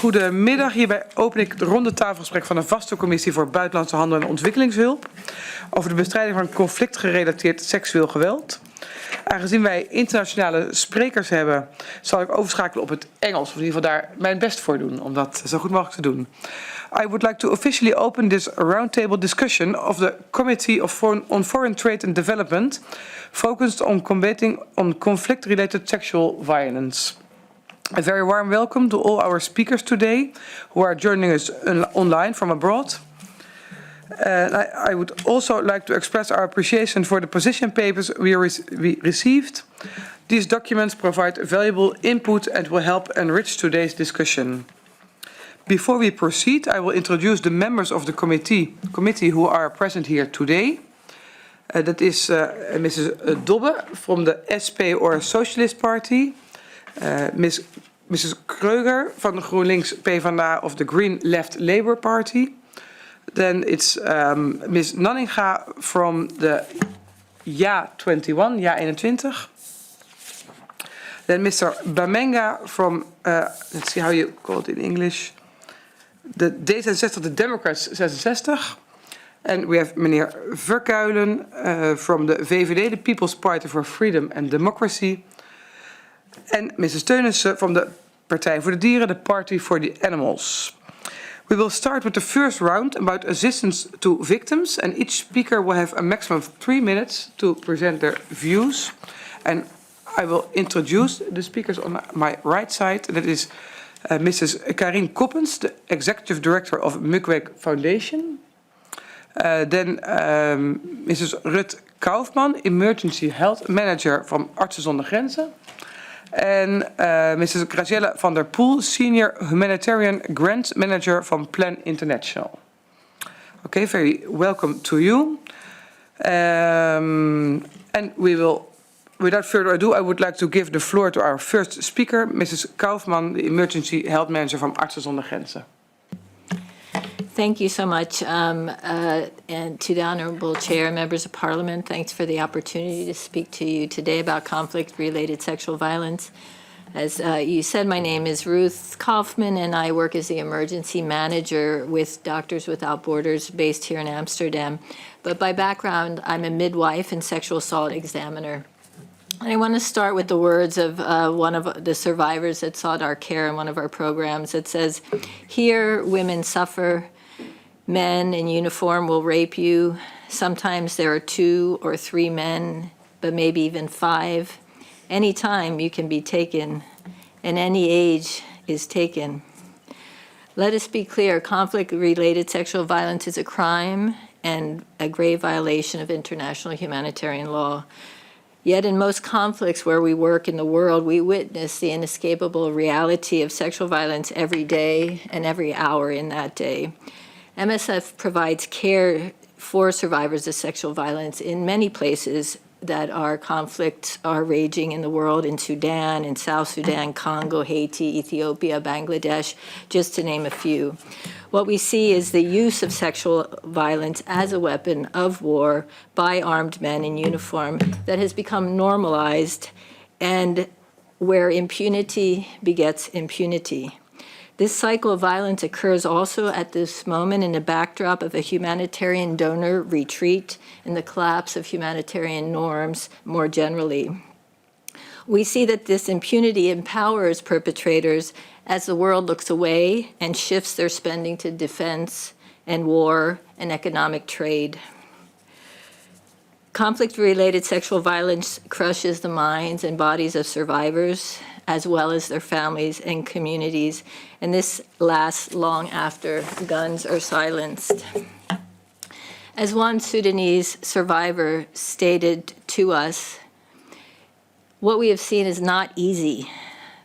Goedemiddag. Hierbij open ik de ronde tafelgesprek van een vaste commissie voor buitenlandse handel en ontwikkelingshulp over de bestrijding van conflictgerelateerd seksueel geweld. Aangezien wij internationale sprekers hebben, zal ik overschakelen op het Engels, of in ieder geval daar mijn best voor doen om dat zo goed mogelijk te doen. I would like to officially open this roundtable discussion of the Committee on Foreign Trade and Development, focused on combating on conflict-related sexual violence. A very warm welcome to all our speakers today who are joining us online from abroad. I would also like to express our appreciation for the position papers we received. These documents provide valuable input and will help enrich today's discussion. Before we proceed, I will introduce the members of the committee who are present here today. That is Mrs. Dobbe from the SP or Socialist Party. Mrs. Kreuger van de GroenLinks PvdA of the Green Left Labour Party. Then it's Ms. Nanninga from the Ja21, Ja21. Then Mr. Bamenga from, let's see how you call it in English, the D66, the Democrats 66. And we have meneer Verkuilen from the VVD, the People's Party for Freedom and Democracy. And Mrs. Teunissen from the Partij voor de Dieren, the Party for the Animals. We will start with the first round about assistance to victims, and each speaker will have a maximum of 3 minutes to present their views. And I will introduce the speakers on my right side. That is Mrs. Karin Koppens, the Executive Director of Mukweg Foundation. Then Mrs. Rut Kaufman, Emergency Health Manager from Artsen zonder Grenzen. And Mrs. Graziella van der Poel, Senior Humanitarian Grant Manager from Plan International. Okay, very welcome to you. And we will, without further ado, I would like to give the floor to our first speaker, Mrs. Kaufman, the Emergency Health Manager from Artsen zonder Grenzen. Thank you so much, and to the Honourable Chair, Members of Parliament, thanks for the opportunity to speak to you today about conflict-related sexual violence. As you said, my name is Ruth Kaufman, and I work as the Emergency Manager with Doctors Without Borders based here in Amsterdam. But by background, I'm a midwife and sexual assault examiner. And I want to start with the words of one of the survivors that sought our care in one of our programs. It says, "Here women suffer. Men in uniform will rape you. Sometimes there are 2 or 3 men, but maybe even 5. Any time you can be taken, and any age is taken." Let us be clear, conflict-related sexual violence is a crime and a grave violation of international humanitarian law. Yet in most conflicts where we work in the world, we witness the inescapable reality of sexual violence every day and every hour in that day. MSF provides care for survivors of sexual violence in many places that our conflicts are raging in the world, in Sudan, in South Sudan, Congo, Haiti, Ethiopia, Bangladesh, just to name a few. What we see is the use of sexual violence as a weapon of war by armed men in uniform that has become normalized, and where impunity begets impunity. This cycle of violence occurs also at this moment in the backdrop of a humanitarian donor retreat and the collapse of humanitarian norms more generally. We see that this impunity empowers perpetrators as the world looks away and shifts their spending to defense and war and economic trade. Conflict-related sexual violence crushes the minds and bodies of survivors, as well as their families and communities, and this lasts long after guns are silenced. As one Sudanese survivor stated to us, what we have seen is not easy.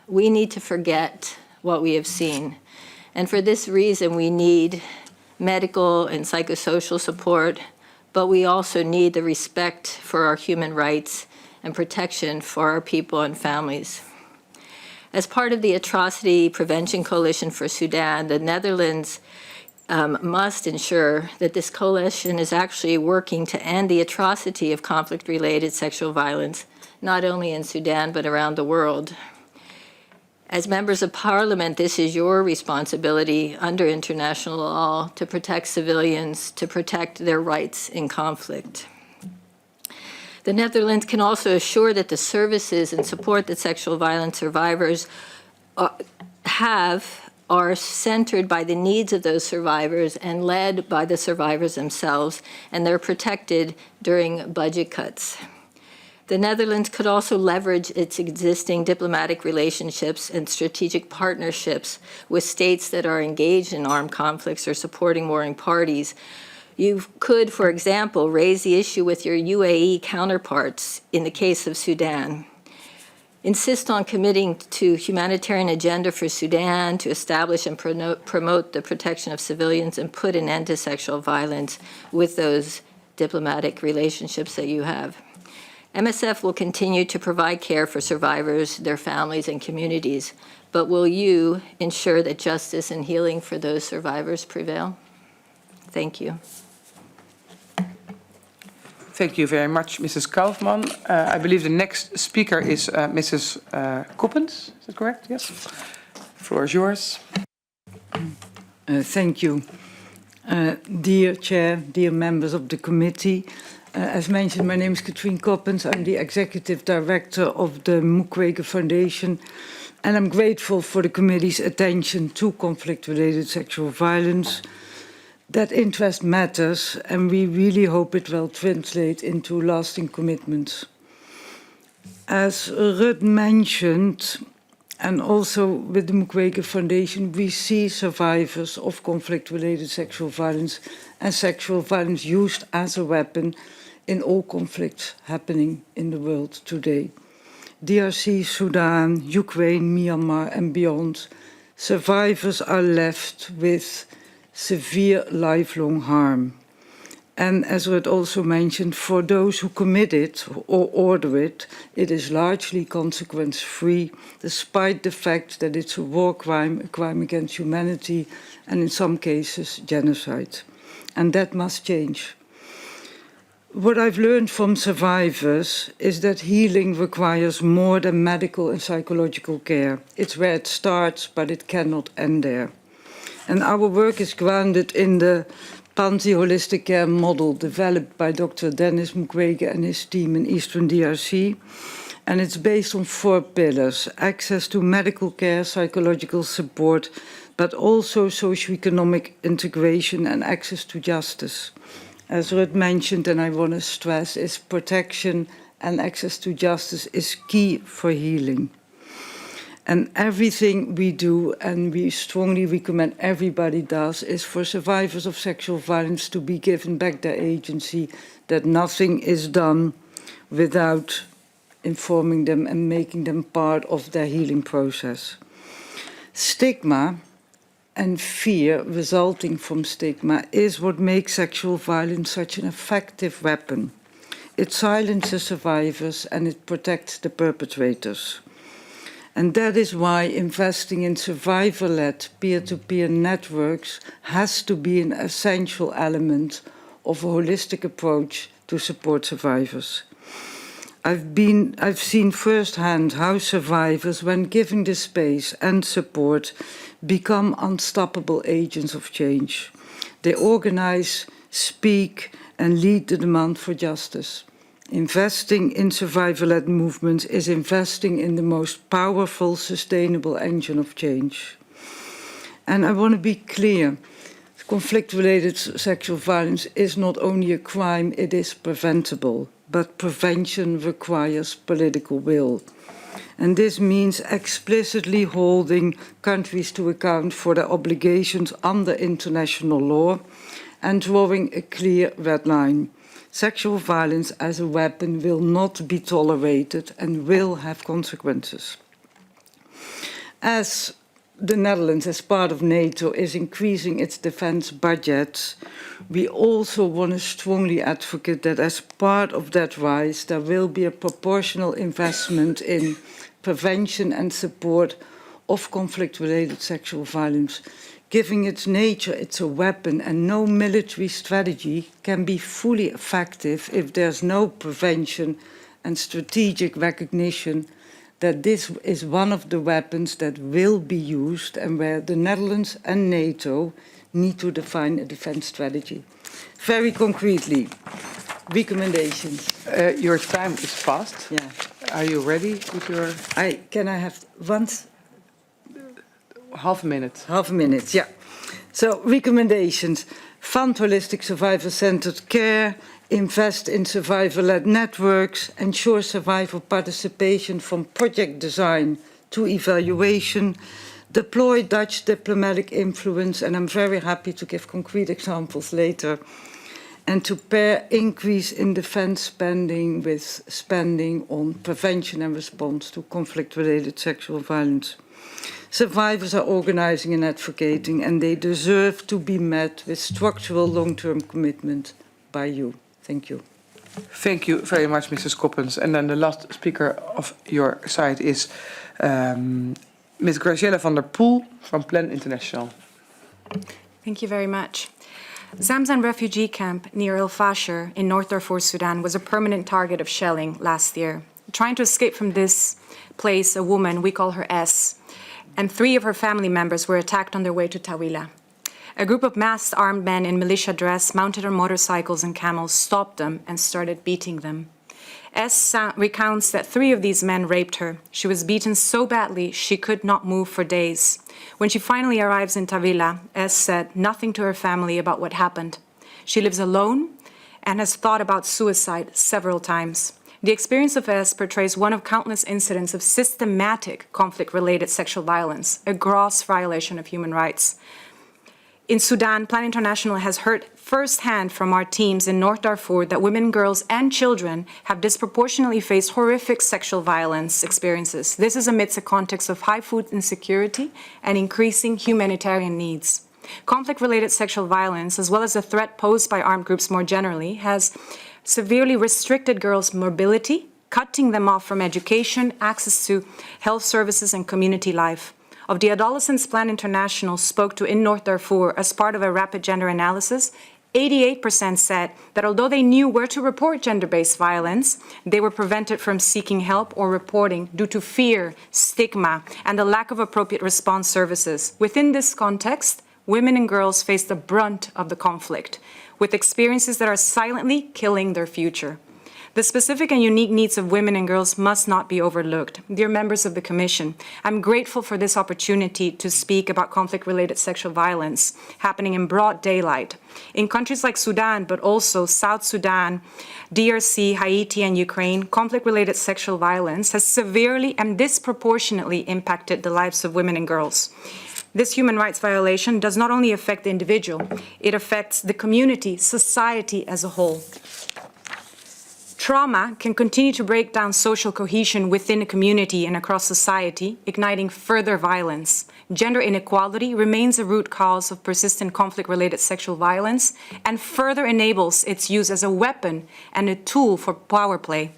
We need to forget what we have seen. And for this reason, we need medical and psychosocial support, but we also need the respect for our human rights and protection for our people and families. As part of the Atrocity Prevention Coalition for Sudan, the Netherlands must ensure that this coalition is actually working to end the atrocity of conflict-related sexual violence, not only in Sudan, but around the world. As members of parliament, this is your responsibility under international law to protect civilians, to protect their rights in conflict. The Netherlands can also assure that the services and support that sexual violence survivors are centered by the needs of those survivors and led by the survivors themselves, and they're protected during budget cuts. The Netherlands could also leverage its existing diplomatic relationships and strategic partnerships with states that are engaged in armed conflicts or supporting warring parties. You could, for example, raise the issue with your UAE counterparts in the case of Sudan. Insist on committing to humanitarian agenda for Sudan to establish and promote the protection of civilians and put an end to sexual violence with those diplomatic relationships that you have. MSF will continue to provide care for survivors, their families, and communities, but will you ensure that justice and healing for those survivors prevail? Thank you. Thank you very much, Mrs. Kaufman. I believe the next speaker is Mrs. Coppens. Is that correct? Yes. The floor is yours. Thank you. Dear Chair, dear members of the committee, as mentioned, my name is Katrien Coppens. I'm the Executive Director of the Mukwege Foundation, and I'm grateful for the committee's attention to conflict-related sexual violence. That interest matters, and we really hope it will translate into lasting commitments. As Ruud mentioned, and also with the Mukwege Foundation, we see survivors of conflict-related sexual violence and sexual violence used as a weapon in all conflicts happening in the world today. DRC, Sudan, Ukraine, Myanmar, and beyond, survivors are left with severe lifelong harm. And as Ruud also mentioned, for those who commit it or order it, it is largely consequence-free, despite the fact that it's a war crime, a crime against humanity, and in some cases, genocide. And that must change. What I've learned from survivors is that healing requires more than medical and psychological care. It's where it starts, but it cannot end there. And our work is grounded in the Panzi holistic care model developed by Dr. Dennis Mukwege and his team in Eastern DRC. And it's based on 4 pillars: access to medical care, psychological support, but also socioeconomic integration and access to justice. As Ruud mentioned, and I want to stress, is protection and access to justice is key for healing. And everything we do, and we strongly recommend everybody does, is for survivors of sexual violence to be given back their agency, that nothing is done without informing them and making them part of their healing process. Stigma and fear resulting from stigma is what makes sexual violence such an effective weapon. It silences survivors and it protects the perpetrators. And that is why investing in survivor-led peer-to-peer networks has to be an essential element of a holistic approach to support survivors. I've seen firsthand how survivors, when given the space and support, become unstoppable agents of change. They organize, speak, and lead the demand for justice. Investing in survivor-led movements is investing in the most powerful, sustainable engine of change. And I want to be clear, conflict-related sexual violence is not only a crime, it is preventable. But prevention requires political will. And this means explicitly holding countries to account for their obligations under international law and drawing a clear red line. Sexual violence as a weapon will not be tolerated and will have consequences. As the Netherlands, as part of NATO, is increasing its defense budgets, we also want to strongly advocate that as part of that rise, there will be a proportional investment in prevention and support of conflict-related sexual violence. Given its nature, it's a weapon, and no military strategy can be fully effective if there's no prevention and strategic recognition that this is one of the weapons that will be used and where the Netherlands and NATO need to define a defense strategy. Very concretely, recommendations. Your time is fast. Yeah. Are you ready with your Can I have once? half a minute? Half a minute, yeah. So, recommendations. Fund holistic survivor-centered care, invest in survivor-led networks, ensure survivor participation from project design to evaluation, deploy Dutch diplomatic influence, and I'm very happy to give concrete examples later, and to pair increase in defense spending with spending on prevention and response to conflict-related sexual violence. Survivors are organizing and advocating, and they deserve to be met with structural long-term commitment by you. Thank you. Thank you very much, Mrs. Coppens. And then the last speaker of your side is Ms. Graziella van der Poel from Plan International. Thank you very much. Zamzam refugee camp near El Fasher in North Darfur, Sudan was a permanent target of shelling last year. Trying to escape from this place, a woman, we call her S, and 3 of her family members were attacked on their way to Tawila. A group of masked armed men in militia dress, mounted on motorcycles and camels, stopped them and started beating them. S recounts that 3 of these men raped her. She was beaten so badly she could not move for days. When she finally arrives in Tawila, S said nothing to her family about what happened. She lives alone and has thought about suicide several times. The experience of S portrays one of countless incidents of systematic conflict-related sexual violence, a gross violation of human rights. In Sudan, Plan International has heard firsthand from our teams in North Darfur that women, girls, and children have disproportionately faced horrific sexual violence experiences. This is amidst a context of high food insecurity and increasing humanitarian needs. Conflict-related sexual violence, as well as the threat posed by armed groups more generally, has severely restricted girls' mobility, cutting them off from education, access to health services, and community life. Of the adolescents Plan International spoke to in North Darfur as part of a rapid gender analysis, 88% said that although they knew where to report gender-based violence, they were prevented from seeking help or reporting due to fear, stigma, and the lack of appropriate response services. Within this context, women and girls face the brunt of the conflict, with experiences that are silently killing their future. The specific and unique needs of women and girls must not be overlooked. Dear members of the Commission, I'm grateful for this opportunity to speak about conflict-related sexual violence happening in broad daylight. In countries like Sudan, but also South Sudan, DRC, Haiti, and Ukraine, conflict-related sexual violence has severely and disproportionately impacted the lives of women and girls. This human rights violation does not only affect the individual, it affects the community, society as a whole. Trauma can continue to break down social cohesion within a community and across society, igniting further violence. Gender inequality remains a root cause of persistent conflict-related sexual violence and further enables its use as a weapon and a tool for power play.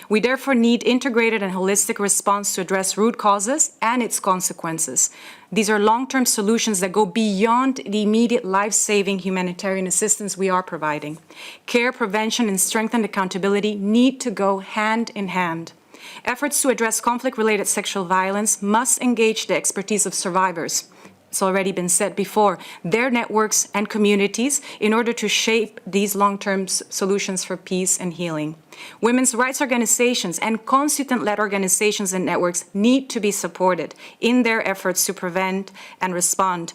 We therefore need integrated and holistic response to address root causes and its consequences. These are long-term solutions that go beyond the immediate life-saving humanitarian assistance we are providing. Care, prevention, and strengthened accountability need to go hand in hand. Efforts to address conflict-related sexual violence must engage the expertise of survivors. It's already been said before, their networks and communities in order to shape these long-term solutions for peace and healing. Women's rights organizations and constituent-led organizations and networks need to be supported in their efforts to prevent and respond,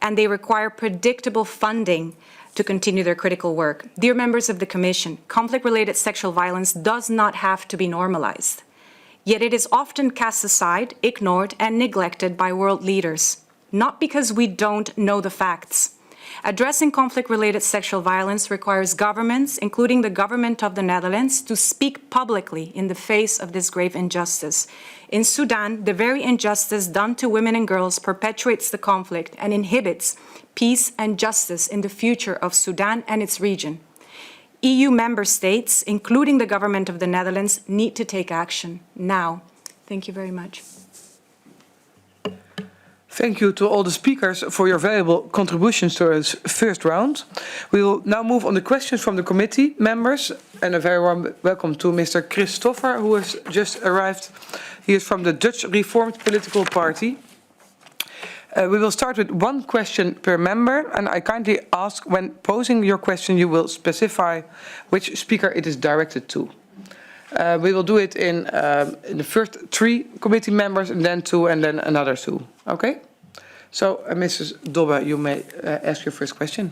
and they require predictable funding to continue their critical work. Dear members of the Commission, conflict-related sexual violence does not have to be normalized, yet it is often cast aside, ignored, and neglected by world leaders. Not because we don't know the facts. Addressing conflict-related sexual violence requires governments, including the government of the Netherlands, to speak publicly in the face of this grave injustice. In Sudan, the very injustice done to women and girls perpetuates the conflict and inhibits peace and justice in the future of Sudan and its region. EU member states, including the government of the Netherlands, need to take action now. Thank you very much. Thank you to all the speakers for your valuable contributions to this first round. We will now move on to questions from the committee members, and a very warm welcome to Mr. Christopher, who has just arrived He is from the Dutch Reformed Political Party. We will start with one question per member, and I kindly ask when posing your question you will specify which speaker it is directed to. We will do it in the first 3 committee members, and then 2, and then another 2. Okay? So, Mrs. Dobbe, you may ask your first question.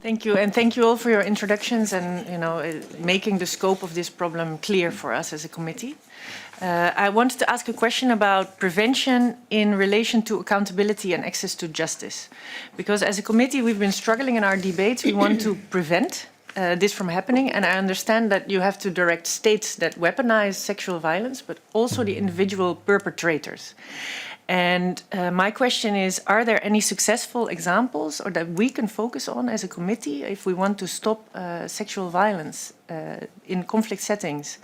Thank you, and thank you all for your introductions and making the scope of this problem clear for us as a committee. I wanted to ask a question about prevention in relation to accountability and access to justice. Because as a committee, we've been struggling in our debates. We want to prevent this from happening, and I understand that you have to direct states that weaponize sexual violence, but also the individual perpetrators. And my question is, are there any successful examples or that we can focus on as a committee if we want to stop sexual violence in conflict settings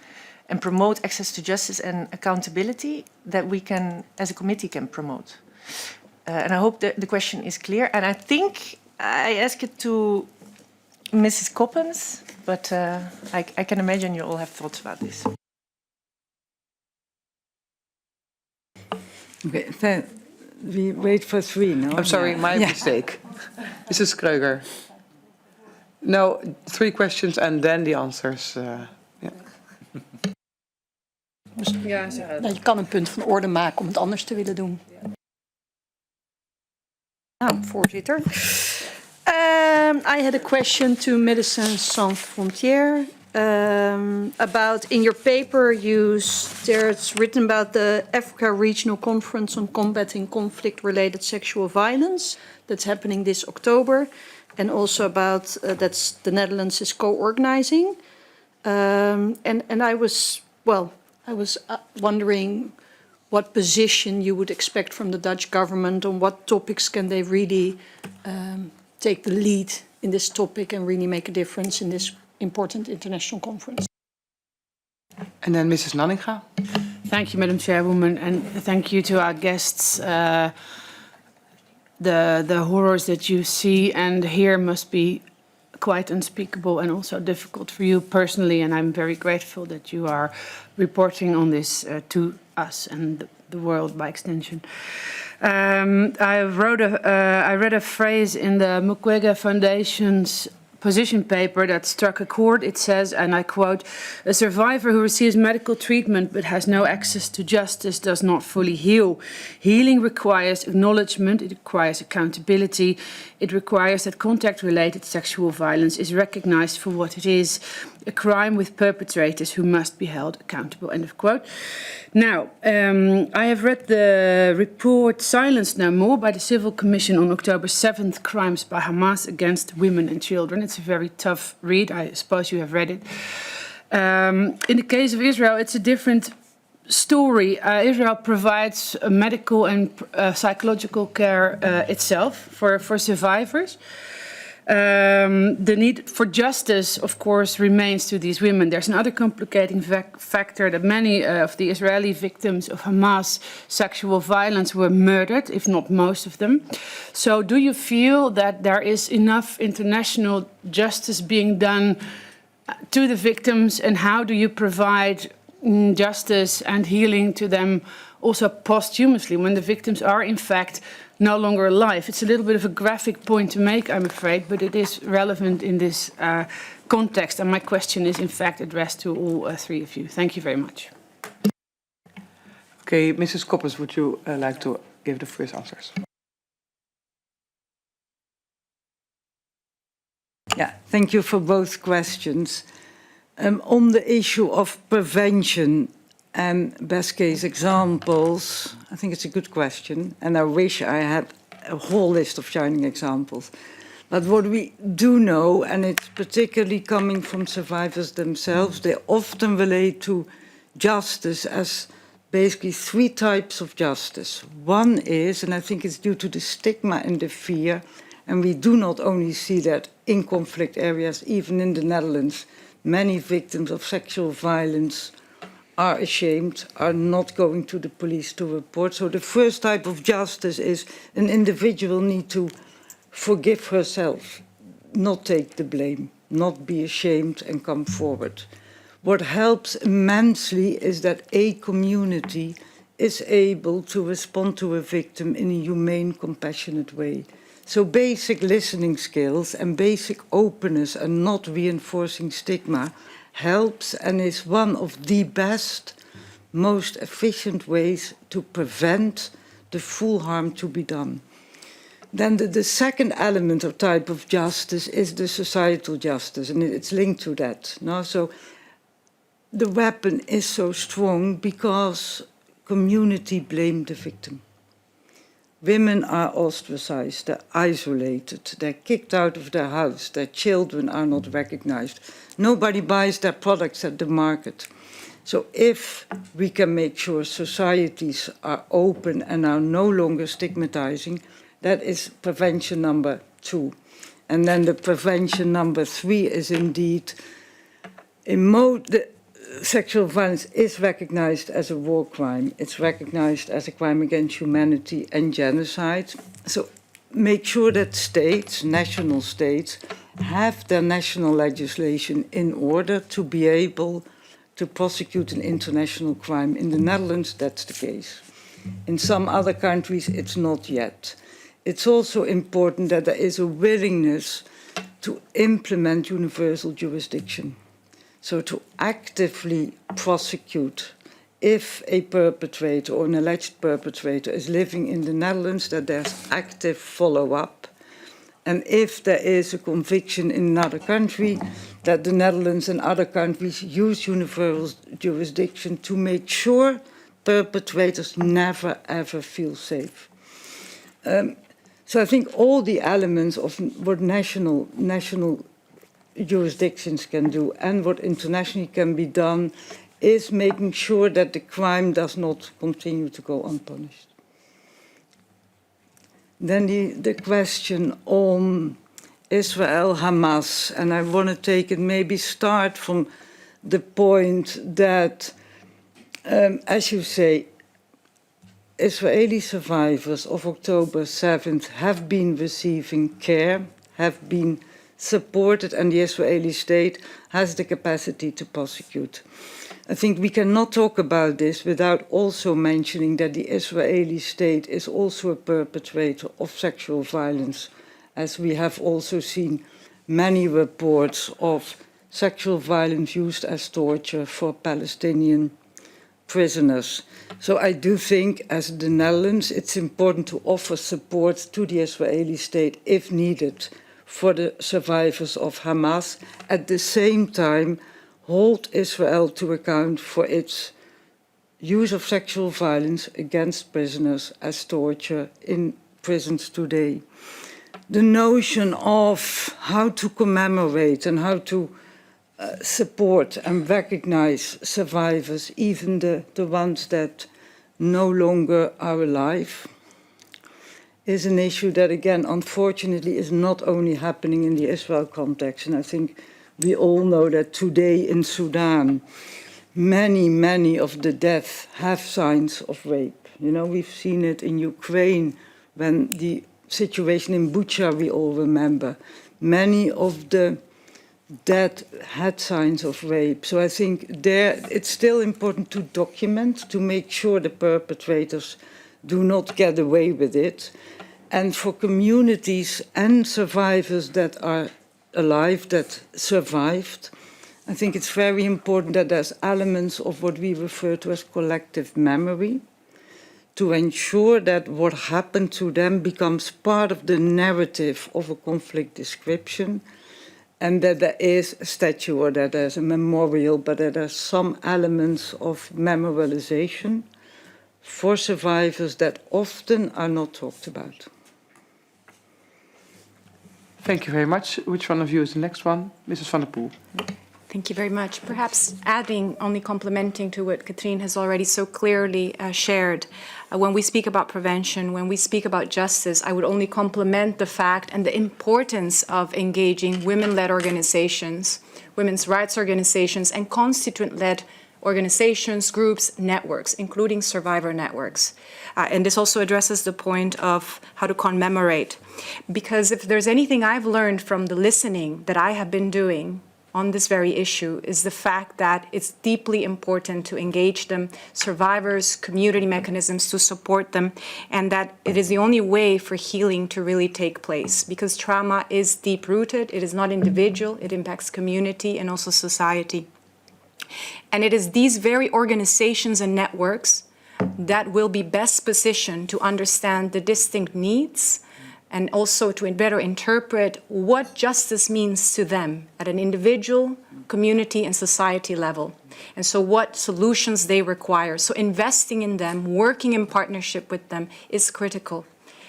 and promote access to justice and accountability that we can, as a committee, can promote? And I hope that the question is clear. And I think I ask it to Mrs. Coppens, but I can imagine you all have thoughts about this. Okay, we wait for 3 now. I'm sorry, my mistake. Mrs. Kreuger. No, 3 questions and then the answers. Je kan een punt van orde maken om het anders te willen doen. Voorzitter. I had a question to Médecins Sans Frontières about, in your paper, it's written about the Africa Regional Conference on Combating Conflict-Related Sexual Violence that's happening this October, and also about that's the Netherlands is co-organizing. And I was wondering what position you would expect from the Dutch government, on what topics can they really take the lead in this topic and really make a difference in this important international conference. And then Mrs. Nanninga. Thank you, Madam Chairwoman, and thank you to our guests. The horrors that you see and hear must be quite unspeakable and also difficult for you personally, and I'm very grateful that you are reporting on this to us and the world by extension. I read a phrase in the Mukwege Foundation's position paper that struck a chord. It says, and I quote, "A survivor who receives medical treatment but has no access to justice does not fully heal. Healing requires acknowledgement, it requires accountability, it requires that contact-related sexual violence is recognized for what it is, a crime with perpetrators who must be held accountable," end of quote. Now, I have read the report Silence No More by the Civil Commission on October 7th, Crimes by Hamas Against Women and Children. It's a very tough read. I suppose you have read it. In the case of Israel, it's a different story. Israel provides medical and psychological care itself for survivors. The need for justice, of course, remains to these women. There's another complicating factor that many of the Israeli victims of Hamas sexual violence were murdered, if not most of them. So do you feel that there is enough international justice being done to the victims, and how do you provide justice and healing to them also posthumously when the victims are in fact no longer alive? It's a little bit of a graphic point to make, I'm afraid, but it is relevant in this context, and my question is in fact addressed to all 3 of you. Thank you very much. Okay, Mrs. Coppens, would you like to give the first answers? Yeah, thank you for both questions. On the issue of prevention and best case examples, I think it's a good question, and I wish I had a whole list of shining examples. But what we do know, and it's particularly coming from survivors themselves, they often relate to justice as basically 3 types of justice. One is, and I think it's due to the stigma and the fear, and we do not only see that in conflict areas, even in the Netherlands, many victims of sexual violence are ashamed, are not going to the police to report. So the first type of justice is an individual need to forgive herself, not take the blame, not be ashamed and come forward. What helps immensely is that a community is able to respond to a victim in a humane, compassionate way. So basic listening skills and basic openness and not reinforcing stigma helps and is one of the best, most efficient ways to prevent the full harm to be done. Then the second element or type of justice is the societal justice, and it's linked to that. No? So the weapon is so strong because community blame the victim. Women are ostracized, they're isolated, they're kicked out of their house, their children are not recognized. Nobody buys their products at the market. So if we can make sure societies are open and are no longer stigmatizing, that is prevention number 2. And then the prevention number 3 is indeed, sexual violence is recognized as a war crime. It's recognized as a crime against humanity and genocide. So make sure that states, national states, have their national legislation in order to be able to prosecute an international crime. In the Netherlands, that's the case. In some other countries, it's not yet. It's also important that there is a willingness to implement universal jurisdiction. So to actively prosecute if a perpetrator or an alleged perpetrator is living in the Netherlands, that there's active follow-up. And if there is a conviction in another country, that the Netherlands and other countries use universal jurisdiction to make sure perpetrators never ever feel safe. So I think all the elements of what national jurisdictions can do and what internationally can be done is making sure that the crime does not continue to go unpunished. Then the question on Israel, Hamas, and I want to take it, maybe start from the point that, as you say, Israeli survivors of October 7th have been receiving care, have been supported, and the Israeli state has the capacity to prosecute. I think we cannot talk about this without also mentioning that the Israeli state is also a perpetrator of sexual violence, as we have also seen many reports of sexual violence used as torture for Palestinian prisoners. So I do think, as the Netherlands, it's important to offer support to the Israeli state if needed for the survivors of Hamas. At the same time, hold Israel to account for its use of sexual violence against prisoners as torture in prisons today. The notion of how to commemorate and how to support and recognize survivors, even the ones that no longer are alive, is an issue that, again, unfortunately is not only happening in the Israel context. And I think we all know that today in Sudan, many of the deaths have signs of rape. You know, we've seen it in Ukraine when the situation in Bucha, we all remember. Many of the dead had signs of rape. So I think there it's still important to document, to make sure the perpetrators do not get away with it. And for communities and survivors that are alive, that survived, I think it's very important that there's elements of what we refer to as collective memory, to ensure that what happened to them becomes part of the narrative of a conflict description, and that there is a statue or that there's a memorial, but that there's some elements of memorialization for survivors that often are not talked about. Thank you very much. Which one of you is the next one? Mrs. van der Poel. Thank you very much. Perhaps adding, only complementing to what Katrien has already so clearly shared. When we speak about prevention, when we speak about justice, I would only complement the fact and the importance of engaging women-led organizations, women's rights organizations, and constituent-led organizations, groups, networks, including survivor networks. And this also addresses the point of how to commemorate. Because if there's anything I've learned from the listening that I have been doing on this very issue is the fact that it's deeply important to engage them, survivors, community mechanisms to support them, and that it is the only way for healing to really take place, because trauma is deep-rooted, it is not individual, it impacts community and also society. And it is these very organizations and networks that will be best positioned to understand the distinct needs and also to better interpret what justice means to them at an individual, community, and society level. And so what solutions they require. So investing in them, working in partnership with them is critical.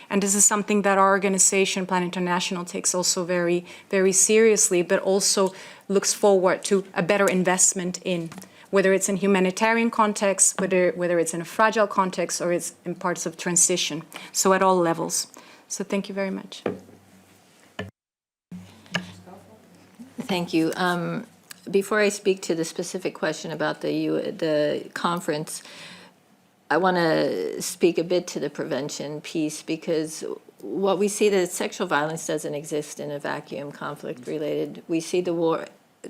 And this is something that our organization, Plan International, takes also very, very seriously, but also looks forward to a better investment in, whether it's in humanitarian context, whether it's in a fragile context, or it's in parts of transition. So at all levels. So thank you very much. Thank you. Before I speak to the specific question about the conference, I want to speak a bit to the prevention piece, because what we see that sexual violence doesn't exist in a vacuum, conflict related. We see the war,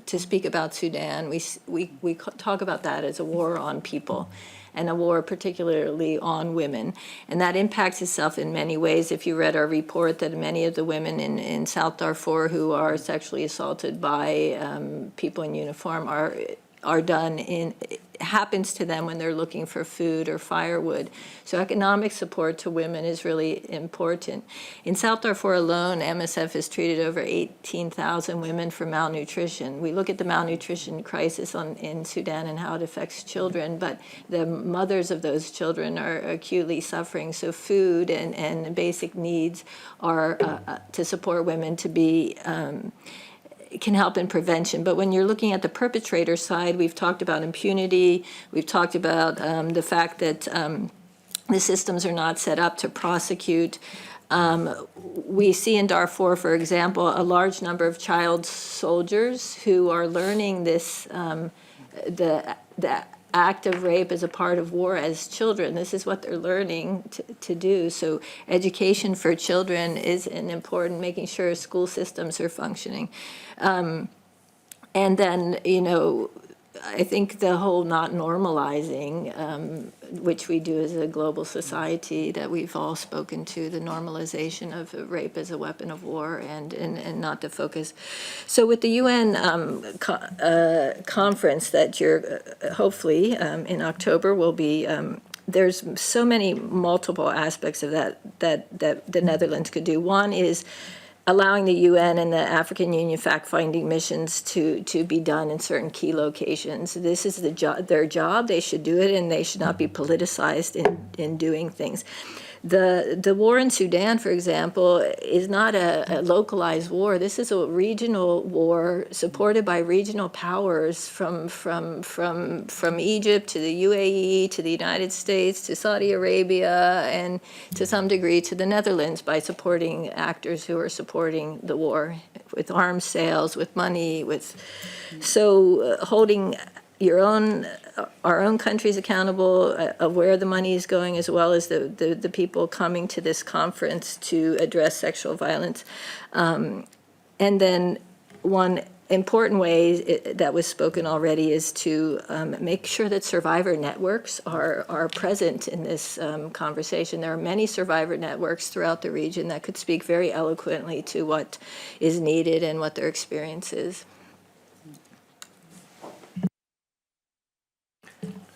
to speak about Sudan, we talk about that as a war on people, and a war particularly on women. And that impacts itself in many ways. If you read our report, that many of the women in South Darfur who are sexually assaulted by people in uniform are done in, happens to them when they're looking for food or firewood. So economic support to women is really important. In South Darfur alone, MSF has treated over 18,000 women for malnutrition. We look at the malnutrition crisis in Sudan and how it affects children, but the mothers of those children are acutely suffering. So food and basic needs are to support women to be can help in prevention. But when you're looking at the perpetrator side, we've talked about impunity, we've talked about the fact that the systems are not set up to prosecute. We see in Darfur, for example, a large number of child soldiers who are learning this, the act of rape as a part of war as children. This is what they're learning to do. So education for children is an important, making sure school systems are functioning. And then, you know, I think the whole not normalizing, which we do as a global society, that we've all spoken to, the normalization of rape as a weapon of war and not to focus. So with the UN conference that you're hopefully in October will be, there's so many multiple aspects of that the Netherlands could do. One is allowing the UN and the African Union fact-finding missions to be done in certain key locations. This is their job. They should do it, and they should not be politicized in doing things. The war in Sudan, for example, is not a localized war. This is a regional war supported by regional powers from Egypt to the UAE to the United States to Saudi Arabia and to some degree to the Netherlands by supporting actors who are supporting the war with arms sales, with money, so holding our own countries accountable of where the money is going, as well as the people coming to this conference to address sexual violence. And then one important way that was spoken already is to make sure that survivor networks are present in this conversation. There are many survivor networks throughout the region that could speak very eloquently to what is needed and what their experience is.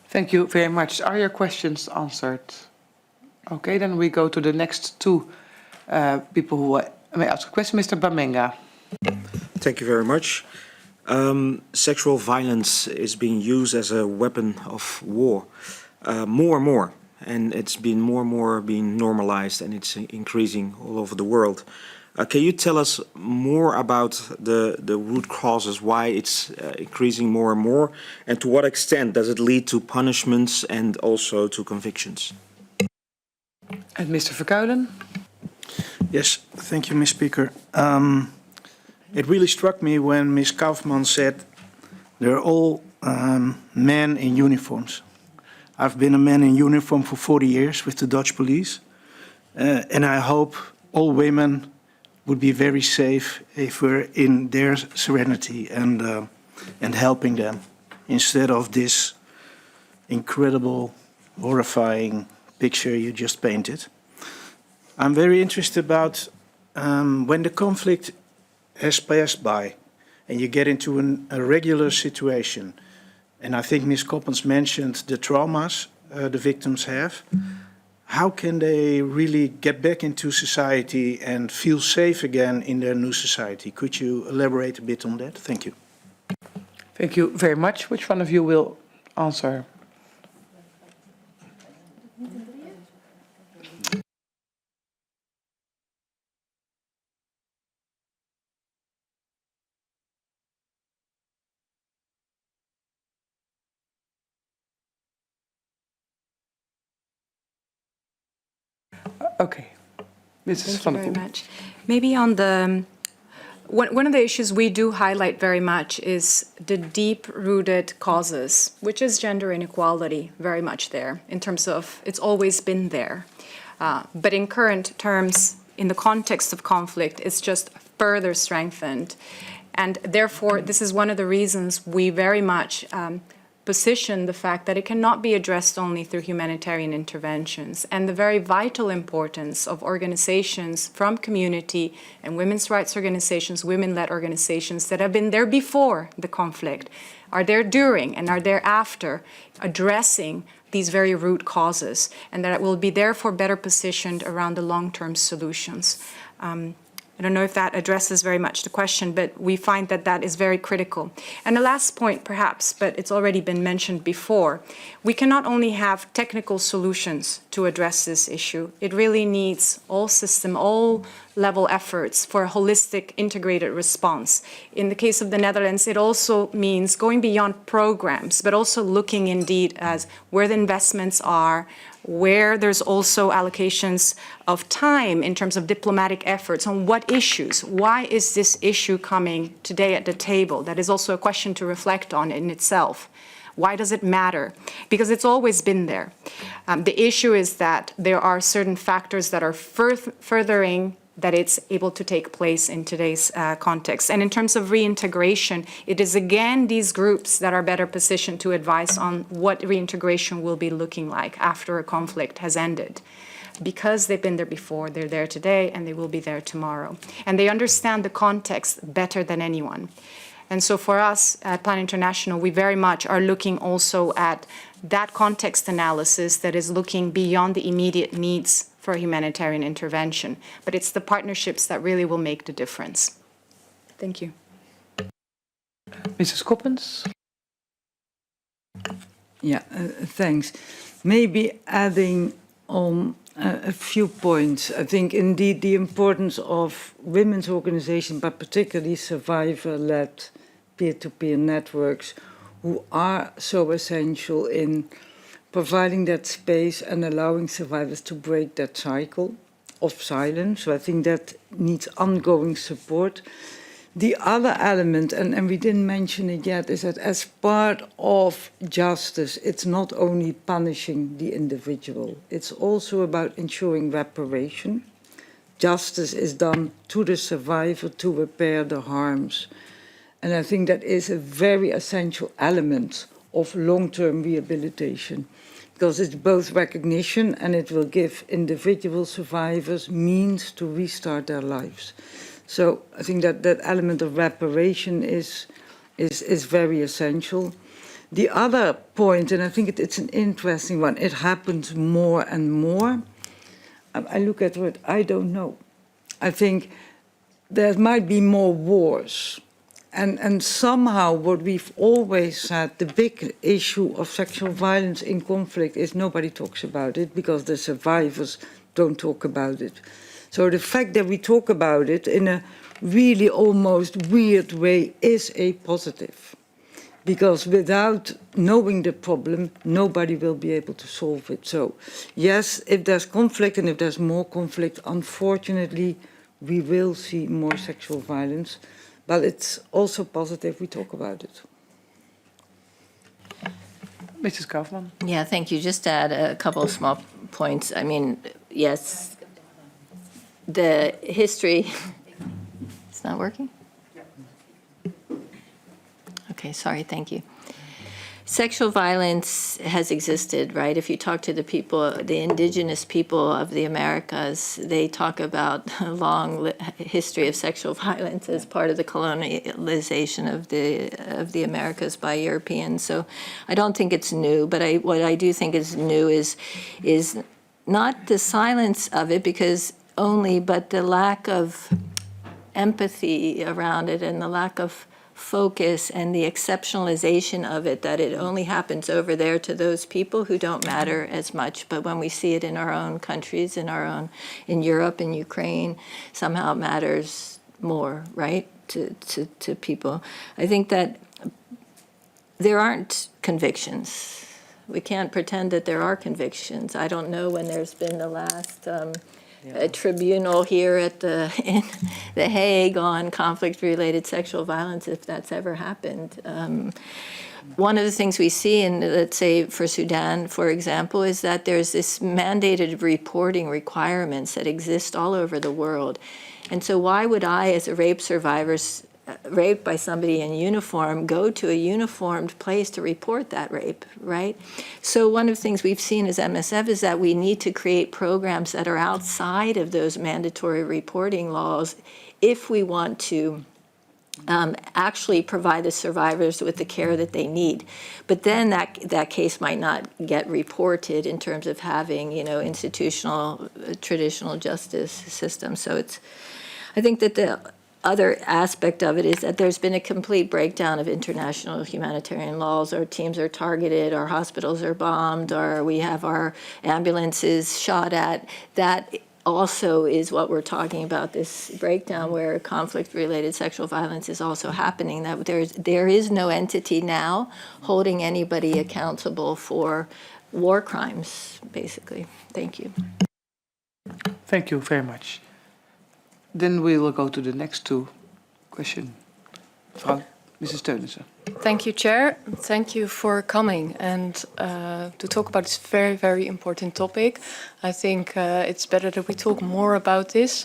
Thank you very much. Are your questions answered? Okay, then we go to the next two people who may ask a question. Mr. Bamenga. Thank you very much. Sexual violence is being used as a weapon of war more and more, and it's been more and more being normalized, and it's increasing all over the world. Can you tell us more about the root causes, why it's increasing more and more, and to what extent does it lead to punishments and also to convictions? And Mr. Verkuilen. Yes, thank you, Ms. Speaker. It really struck me when Ms. Kaufmann said they're all men in uniforms. I've been a man in uniform for 40 years with the Dutch police, and I hope all women would be very safe if we're in their serenity and helping them instead of this incredible, horrifying picture you just painted. I'm very interested about when the conflict has passed by and you get into a regular situation, and I think Ms. Coppens mentioned the traumas the victims have. How can they really get back into society and feel safe again in their new society? Could you elaborate a bit on that? Thank you. Thank you very much. Which one of you will answer? Okay. Mrs. Thank you very much. Maybe on the, one of the issues we do highlight very much is the deep-rooted causes, which is gender inequality, very much there, in terms of it's always been there. But in current terms, in the context of conflict, it's just further strengthened. And therefore, this is one of the reasons we very much position the fact that it cannot be addressed only through humanitarian interventions, and the very vital importance of organizations from community and women's rights organizations, women-led organizations that have been there before the conflict, are there during and are there after, addressing these very root causes, and that it will be therefore better positioned around the long-term solutions. I don't know if that addresses very much the question, but we find that that is very critical. And the last point, perhaps, but it's already been mentioned before, we cannot only have technical solutions to address this issue. It really needs all level efforts for a holistic, integrated response. In the case of the Netherlands, it also means going beyond programs, but also looking indeed as where the investments are, where there's also allocations of time in terms of diplomatic efforts on what issues. Why is this issue coming today at the table? That is also a question to reflect on in itself. Why does it matter? Because it's always been there. The issue is that there are certain factors that are furthering that it's able to take place in today's context. And in terms of reintegration, it is again these groups that are better positioned to advise on what reintegration will be looking like after a conflict has ended. Because they've been there before, they're there today, and they will be there tomorrow. And they understand the context better than anyone. And so for us at Plan International, we very much are looking also at that context analysis that is looking beyond the immediate needs for humanitarian intervention. But it's the partnerships that really will make the difference. Thank you. Mrs. Coppens? Yeah, thanks. Maybe adding on a few points. I think indeed the importance of women's organizations, but particularly survivor-led peer-to-peer networks, who are so essential in providing that space and allowing survivors to break that cycle of silence. So I think that needs ongoing support. The other element, and we didn't mention it yet, is that as part of justice, it's not only punishing the individual, it's also about ensuring reparation. Justice is done to the survivor to repair the harms. And I think that is a very essential element of long-term rehabilitation, because it's both recognition and it will give individual survivors means to restart their lives. So I think that that element of reparation is very essential. The other point, and I think it's an interesting one, it happens more and more. I look at it, I don't know. I think there might be more wars. And somehow what we've always said, the big issue of sexual violence in conflict is nobody talks about it because the survivors don't talk about it. So the fact that we talk about it in a really almost weird way is a positive. Because without knowing the problem, nobody will be able to solve it. So yes, if there's conflict and if there's more conflict, unfortunately, we will see more sexual violence. But it's also positive we talk about it. Mrs. Kaufmann? Yeah, thank you. Just to add a couple of small points. I mean, yes, the history not working? Okay, sorry, thank you. Sexual violence has existed, right? If you talk to the people, the indigenous people of the Americas, they talk about a long history of sexual violence as part of the colonialization of the Americas by Europeans. So I don't think it's new, but what I do think is new is not the silence of it, but the lack of empathy around it and the lack of focus and the exceptionalization of it, that it only happens over there to those people who don't matter as much. But when we see it in our own countries, in Europe, in Ukraine, somehow it matters more, right, to people. I think that there aren't convictions. We can't pretend that there are convictions. I don't know when there's been the last a tribunal here in The Hague on conflict-related sexual violence, if that's ever happened. One of the things we see in, let's say, for Sudan, for example, is that there's this mandated reporting requirements that exist all over the world. And so why would I, as a rape survivor, raped by somebody in uniform, go to a uniformed place to report that rape, right? So one of the things we've seen as MSF is that we need to create programs that are outside of those mandatory reporting laws if we want to actually provide the survivors with the care that they need. But then that case might not get reported in terms of having, institutional, traditional justice system. So I think that the other aspect of it is that there's been a complete breakdown of international humanitarian laws. Our teams are targeted, our hospitals are bombed, or we have our ambulances shot at. That also is what we're talking about, this breakdown where conflict-related sexual violence is also happening, that there is no entity now holding anybody accountable for war crimes, basically. Thank you. Thank you very much. Then we will go to the next two questions. Mrs. Teunissen. Thank you, Chair. Thank you for coming and to talk about this very, very important topic. I think it's better that we talk more about this,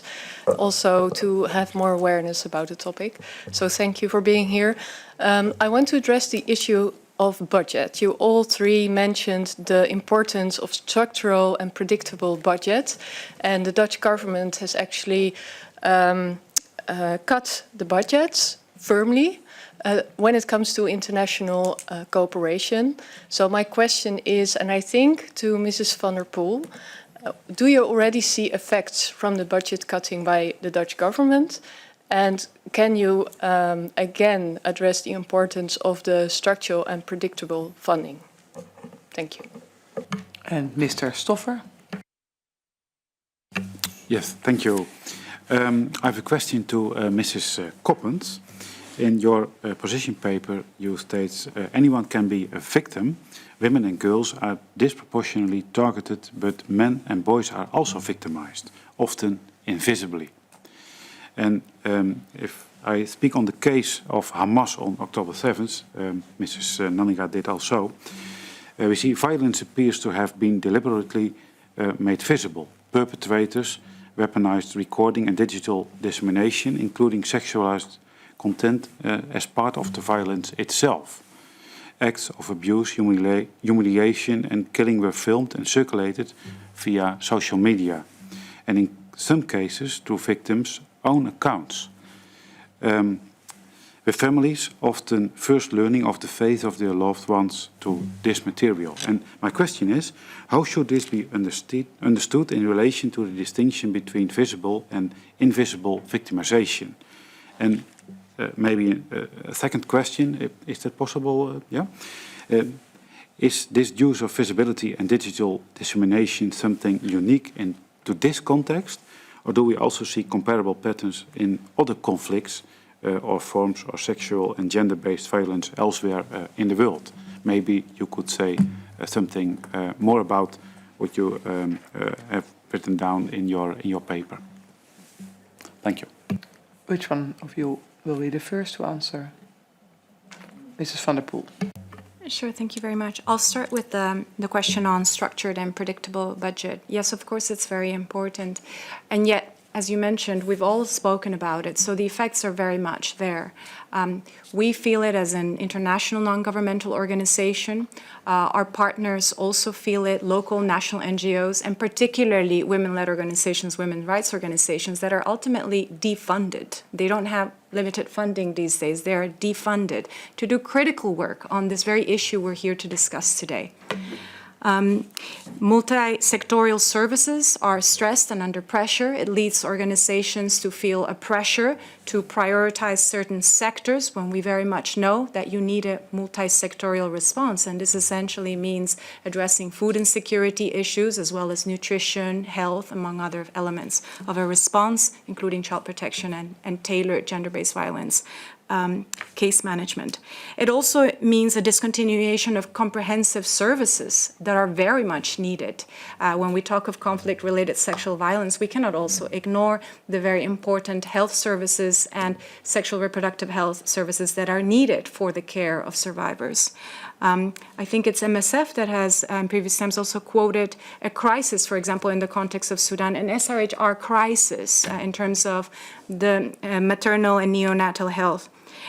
also to have more awareness about the topic. So thank you for being here. I want to address the issue of budget. You all three mentioned the importance of structural and predictable budget, and the Dutch government has actually cut the budgets firmly when it comes to international cooperation. So my question is, and I think to Mrs. van der Poel, do you already see effects from the budget cutting by the Dutch government? And can you again address the importance of the structural and predictable funding? Thank you. And Mr. Stoffer. Yes, thank you. I have a question to Mrs. Coppens. In your position paper, you state anyone can be a victim. Women and girls are disproportionately targeted, but men and boys are also victimized, often invisibly. And if I speak on the case of Hamas on October 7th, Mrs. Nanninga did also, we see violence appears to have been deliberately made visible. Perpetrators, weaponized recording and digital dissemination, including sexualized content as part of the violence itself. Acts of abuse, humiliation and killing were filmed and circulated via social media, and in some cases through victims' own accounts. With families often first learning of the fate of their loved ones through this material. And my question is, how should this be understood in relation to the distinction between visible and invisible victimization? And maybe a second question, is that possible? Is this use of visibility and digital dissemination something unique to this context? Or do we also see comparable patterns in other conflicts or forms of sexual and gender-based violence elsewhere in the world? Maybe you could say something more about what you have written down in your paper. Thank you. Which one of you will be the first to answer? Mrs. van der Poel. Sure, thank you very much. I'll start with the question on structured and predictable budget. Yes, of course, it's very important. And yet, as you mentioned, we've all spoken about it, so the effects are very much there. We feel it as an international non-governmental organization. Our partners also feel it, local, national NGOs, and particularly women-led organizations, women's rights organizations that are ultimately defunded. They don't have limited funding these days. They are defunded to do critical work on this very issue we're here to discuss today. Multi-sectorial services are stressed and under pressure. It leads organizations to feel a pressure to prioritize certain sectors when we very much know that you need a multi-sectorial response. And this essentially means addressing food insecurity issues as well as nutrition, health, among other elements of a response, including child protection and tailored gender-based violence case management. It also means a discontinuation of comprehensive services that are very much needed. When we talk of conflict-related sexual violence, we cannot also ignore the very important health services and sexual reproductive health services that are needed for the care of survivors. I think it's MSF that has in previous times also quoted a crisis, for example, in the context of Sudan, an SRHR crisis in terms of the maternal and neonatal health,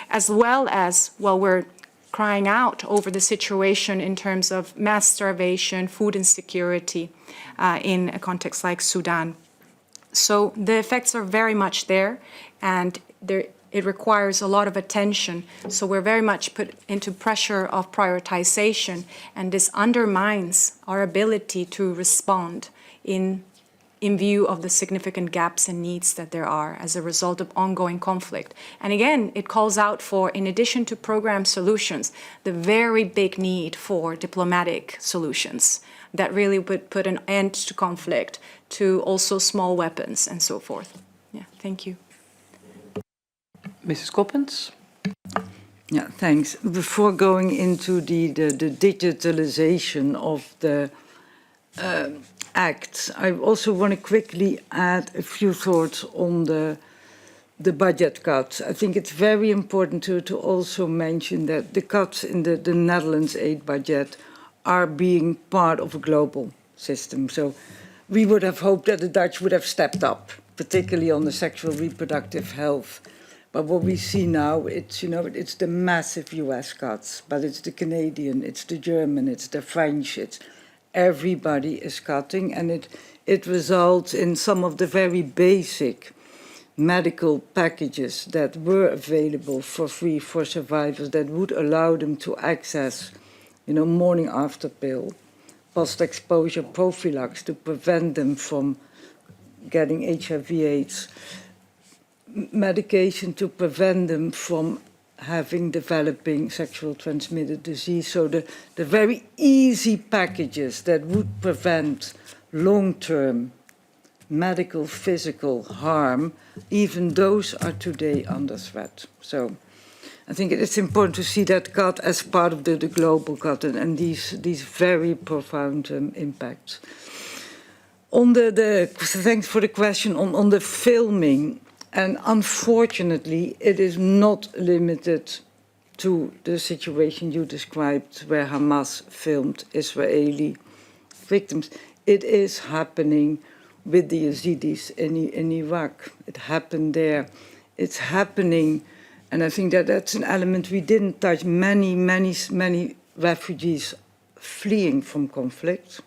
as well as, well, we're crying out over the situation in terms of mass starvation, food insecurity in a context like Sudan. So the effects are very much there, and it requires a lot of attention. So we're very much put into pressure of prioritization, and this undermines our ability to respond in view of the significant gaps and needs that there are as a result of ongoing conflict. And again, it calls out for, in addition to program solutions, the very big need for diplomatic solutions that really would put an end to conflict, to also small weapons and so forth. Yeah, thank you. Mrs. Coppens? Yeah, thanks. Before going into the digitalization of the Act, I also want to quickly add a few thoughts on the budget cuts. I think it's very important to also mention that the cuts in the Netherlands aid budget are being part of a global system. So we would have hoped that the Dutch would have stepped up, particularly on the sexual reproductive health. But what we see now, it's the massive US cuts, but it's the Canadian, it's the German, it's the French, everybody is cutting, and it results in some of the very basic medical packages that were available for free for survivors that would allow them to access, morning after pill, post-exposure prophylaxis to prevent them from getting HIV/AIDS, medication to prevent them from developing sexual transmitted disease. So the very easy packages that would prevent long-term medical, physical harm, even those are today under threat. So I think it's important to see that cut as part of the global cut and these very profound impacts. On thanks for the question on the filming. And unfortunately, it is not limited to the situation you described where Hamas filmed Israeli victims. It is happening with the Yazidis in Iraq. It happened there. It's happening, and I think that's an element we didn't touch. Many refugees fleeing from conflict.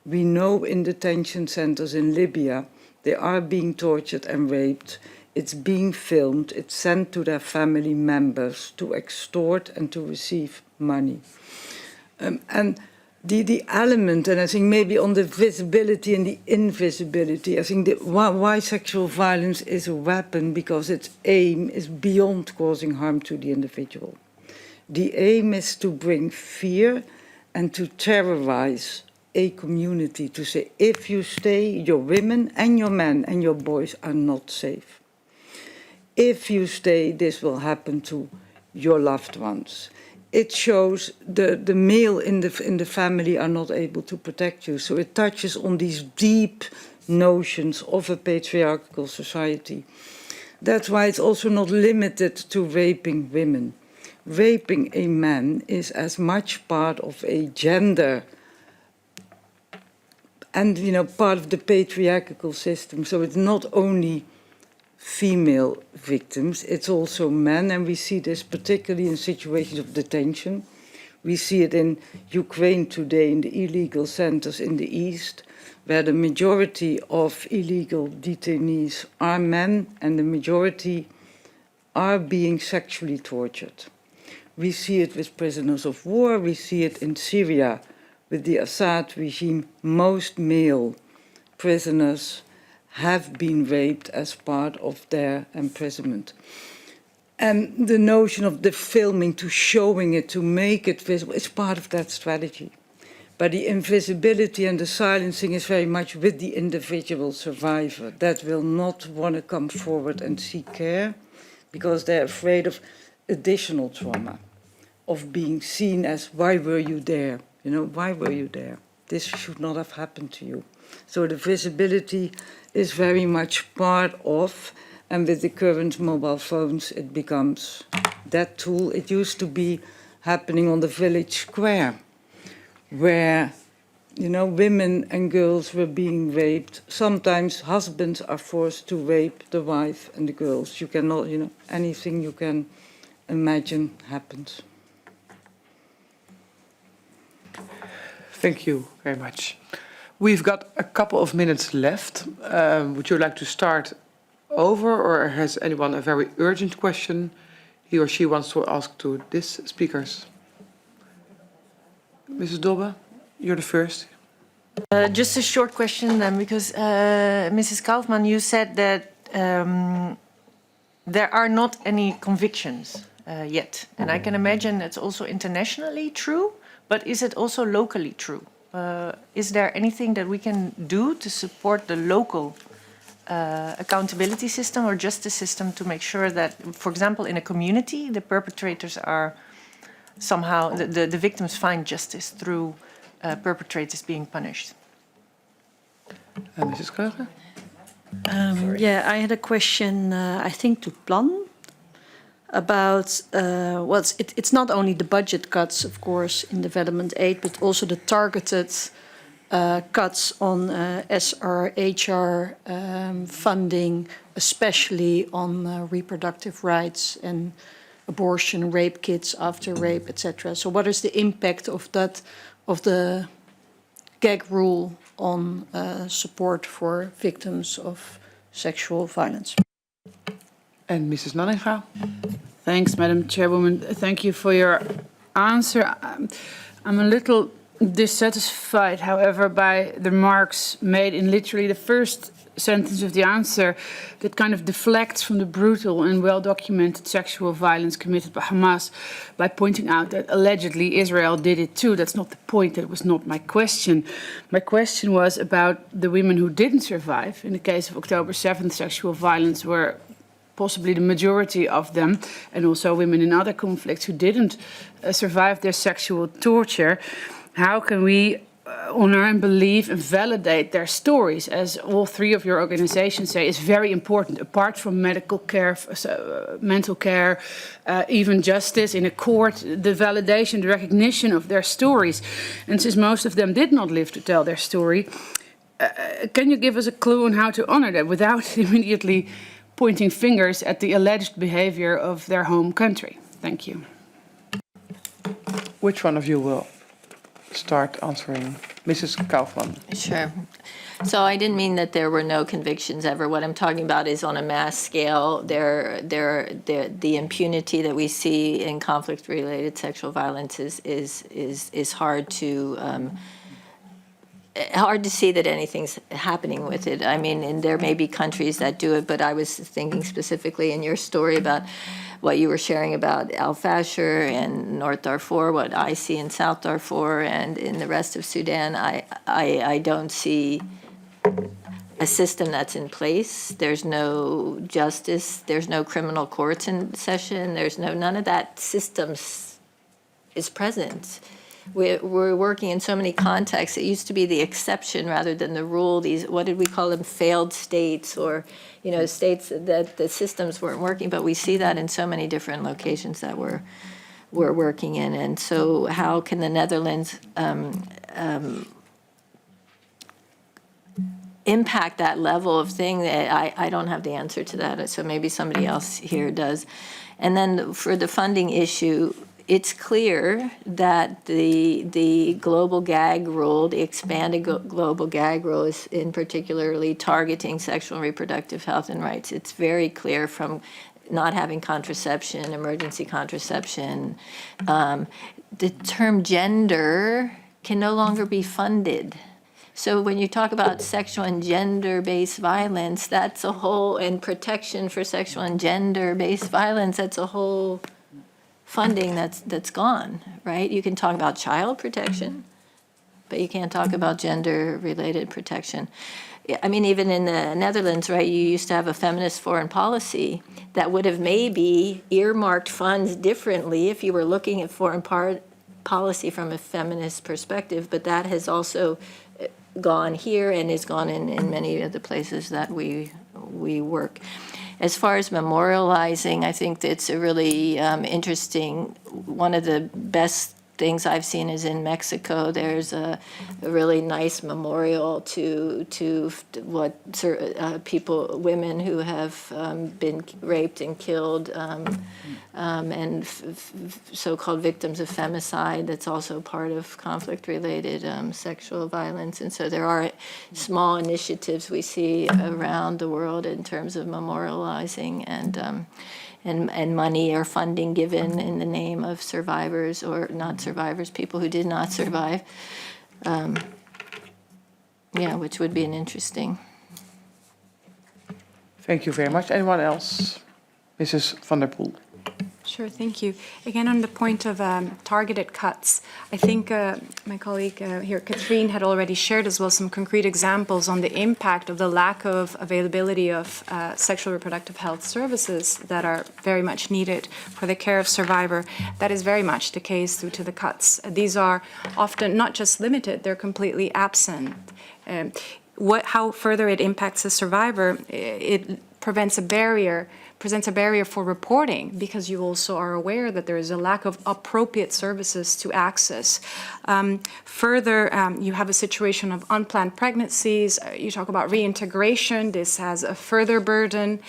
We know in detention centers in Libya, they are being tortured and raped. It's being filmed, it's sent to their family members to extort and to receive money. And the element, and I think maybe on the visibility and the invisibility, I think why sexual violence is a weapon, because its aim is beyond causing harm to the individual. The aim is to bring fear and to terrorize a community, to say, if you stay, your women and your men and your boys are not safe. If you stay, this will happen to your loved ones. It shows the male in the family are not able to protect you. So it touches on these deep notions of a patriarchal society. That's why it's also not limited to raping women. Raping a man is as much part of a gender and, you know, part of the patriarchal system. So it's not only female victims, it's also men, and we see this particularly in situations of detention. We see it in Ukraine today in the illegal centers in the east, where the majority of illegal detainees are men and the majority are being sexually tortured. We see it with prisoners of war, we see it in Syria with the Assad regime. Most male prisoners have been raped as part of their imprisonment. And the notion of the filming, to showing it, to make it visible, is part of that strategy. But the invisibility and the silencing is very much with the individual survivor that will not want to come forward and seek care because they're afraid of additional trauma, of being seen as, why were you there? You know, why were you there? This should not have happened to you. So the visibility is very much part of, and with the current mobile phones, it becomes that tool. It used to be happening on the village square, where, you know, women and girls were being raped. Sometimes husbands are forced to rape the wife and the girls. You cannot, you know, anything you can imagine happens. Thank you very much. We've got a couple of minutes left. Would you like to start over, or has anyone a very urgent question he or she wants to ask to these speakers? Mrs. Dobbe, you're the first. Just a short question then, because Mrs. Kaufmann, you said that there are not any convictions yet. And I can imagine it's also internationally true, but is it also locally true? Is there anything that we can do to support the local accountability system or justice system to make sure that, for example, in a community, the perpetrators are somehow, the victims find justice through perpetrators being punished? Mrs. Kreuger? Yeah, I had a question, I think, to Plan about, well, it's not only the budget cuts, of course, in development aid, but also the targeted cuts on SRHR funding, especially on reproductive rights and abortion, rape kits after rape, etc. So what is the impact of that, of the gag rule on support for victims of sexual violence? And Mrs. Nanninga? Thanks, Madam Chairwoman. Thank you for your answer. I'm a little dissatisfied, however, by the remarks made in literally the first sentence of the answer that kind of deflects from the brutal and well-documented sexual violence committed by Hamas by pointing out that allegedly Israel did it too. That's not the point. That was not my question. My question was about the women who didn't survive. In the case of October 7th, sexual violence were possibly the majority of them, and also women in other conflicts who didn't survive their sexual torture. How can we honor and believe and validate their stories, as all three of your organizations say, is very important, apart from medical care, mental care, even justice in a court, the validation, the recognition of their stories. And since most of them did not live to tell their story, can you give us a clue on how to honor them without immediately pointing fingers at the alleged behavior of their home country? Thank you. Which one of you will start answering? Mrs. Kaufmann. Sure. So I didn't mean that there were no convictions ever. What I'm talking about is on a mass scale. The impunity that we see in conflict-related sexual violence is hard to see that anything's happening with it. I mean, and there may be countries that do it, but I was thinking specifically in your story about what you were sharing about Al-Fashir and North Darfur, what I see in South Darfur and in the rest of Sudan. I don't see a system that's in place. There's no justice. There's no criminal courts in session. There's none of that systems is present. We're working in so many contexts. It used to be the exception rather than the rule. These, what did we call them, failed states, or, you know, states that the systems weren't working. But we see that in so many different locations that we're working in. And so how can the Netherlands impact that level of thing, I don't have the answer to that, so maybe somebody else here does. And then for the funding issue, it's clear that the global gag rule, the expanded global gag rule, is in particularly targeting sexual and reproductive health and rights. It's very clear from not having contraception, emergency contraception. The term gender can no longer be funded. So when you talk about sexual and gender-based violence, that's a whole, and protection for sexual and gender-based violence, that's a whole funding that's gone, right? You can talk about child protection, but you can't talk about gender-related protection. I mean, even in the Netherlands, right, you used to have a feminist foreign policy that would have maybe earmarked funds differently if you were looking at foreign policy from a feminist perspective, but that has also gone here and is gone in many of the places that we work. As far as memorializing, I think it's a really interesting, one of the best things I've seen is in Mexico. There's a really nice memorial to what people, women who have been raped and killed, and so-called victims of femicide. That's also part of conflict-related sexual violence. And so there are small initiatives we see around the world in terms of memorializing and money or funding given in the name of survivors, or not survivors, people who did not survive. Yeah, which would be an interesting. Thank you very much. Anyone else? Mrs. van der Poel. Sure, thank you. Again, on the point of targeted cuts, I think my colleague here, Katrien, had already shared as well some concrete examples on the impact of the lack of availability of sexual reproductive health services that are very much needed for the care of survivor. That is very much the case due to the cuts. These are often not just limited, they're completely absent. How further it impacts the survivor, it presents a barrier for reporting, because you also are aware that there is a lack of appropriate services to access. Further, you have a situation of unplanned pregnancies. You talk about reintegration. This has a further burden.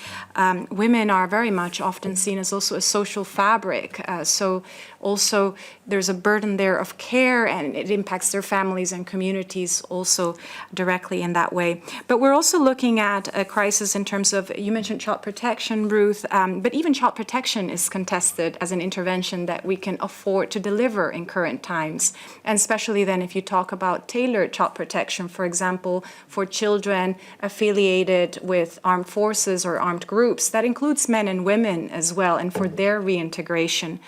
Women are very much often seen as also a social fabric. So also there's a burden there of care, and it impacts their families and communities also directly in that way. But we're also looking at a crisis in terms of, you mentioned child protection, Ruth, but even child protection is contested as an intervention that we can afford to deliver in current times. And especially then if you talk about tailored child protection, for example, for children affiliated with armed forces or armed groups, that includes men and women as well, and for their reintegration.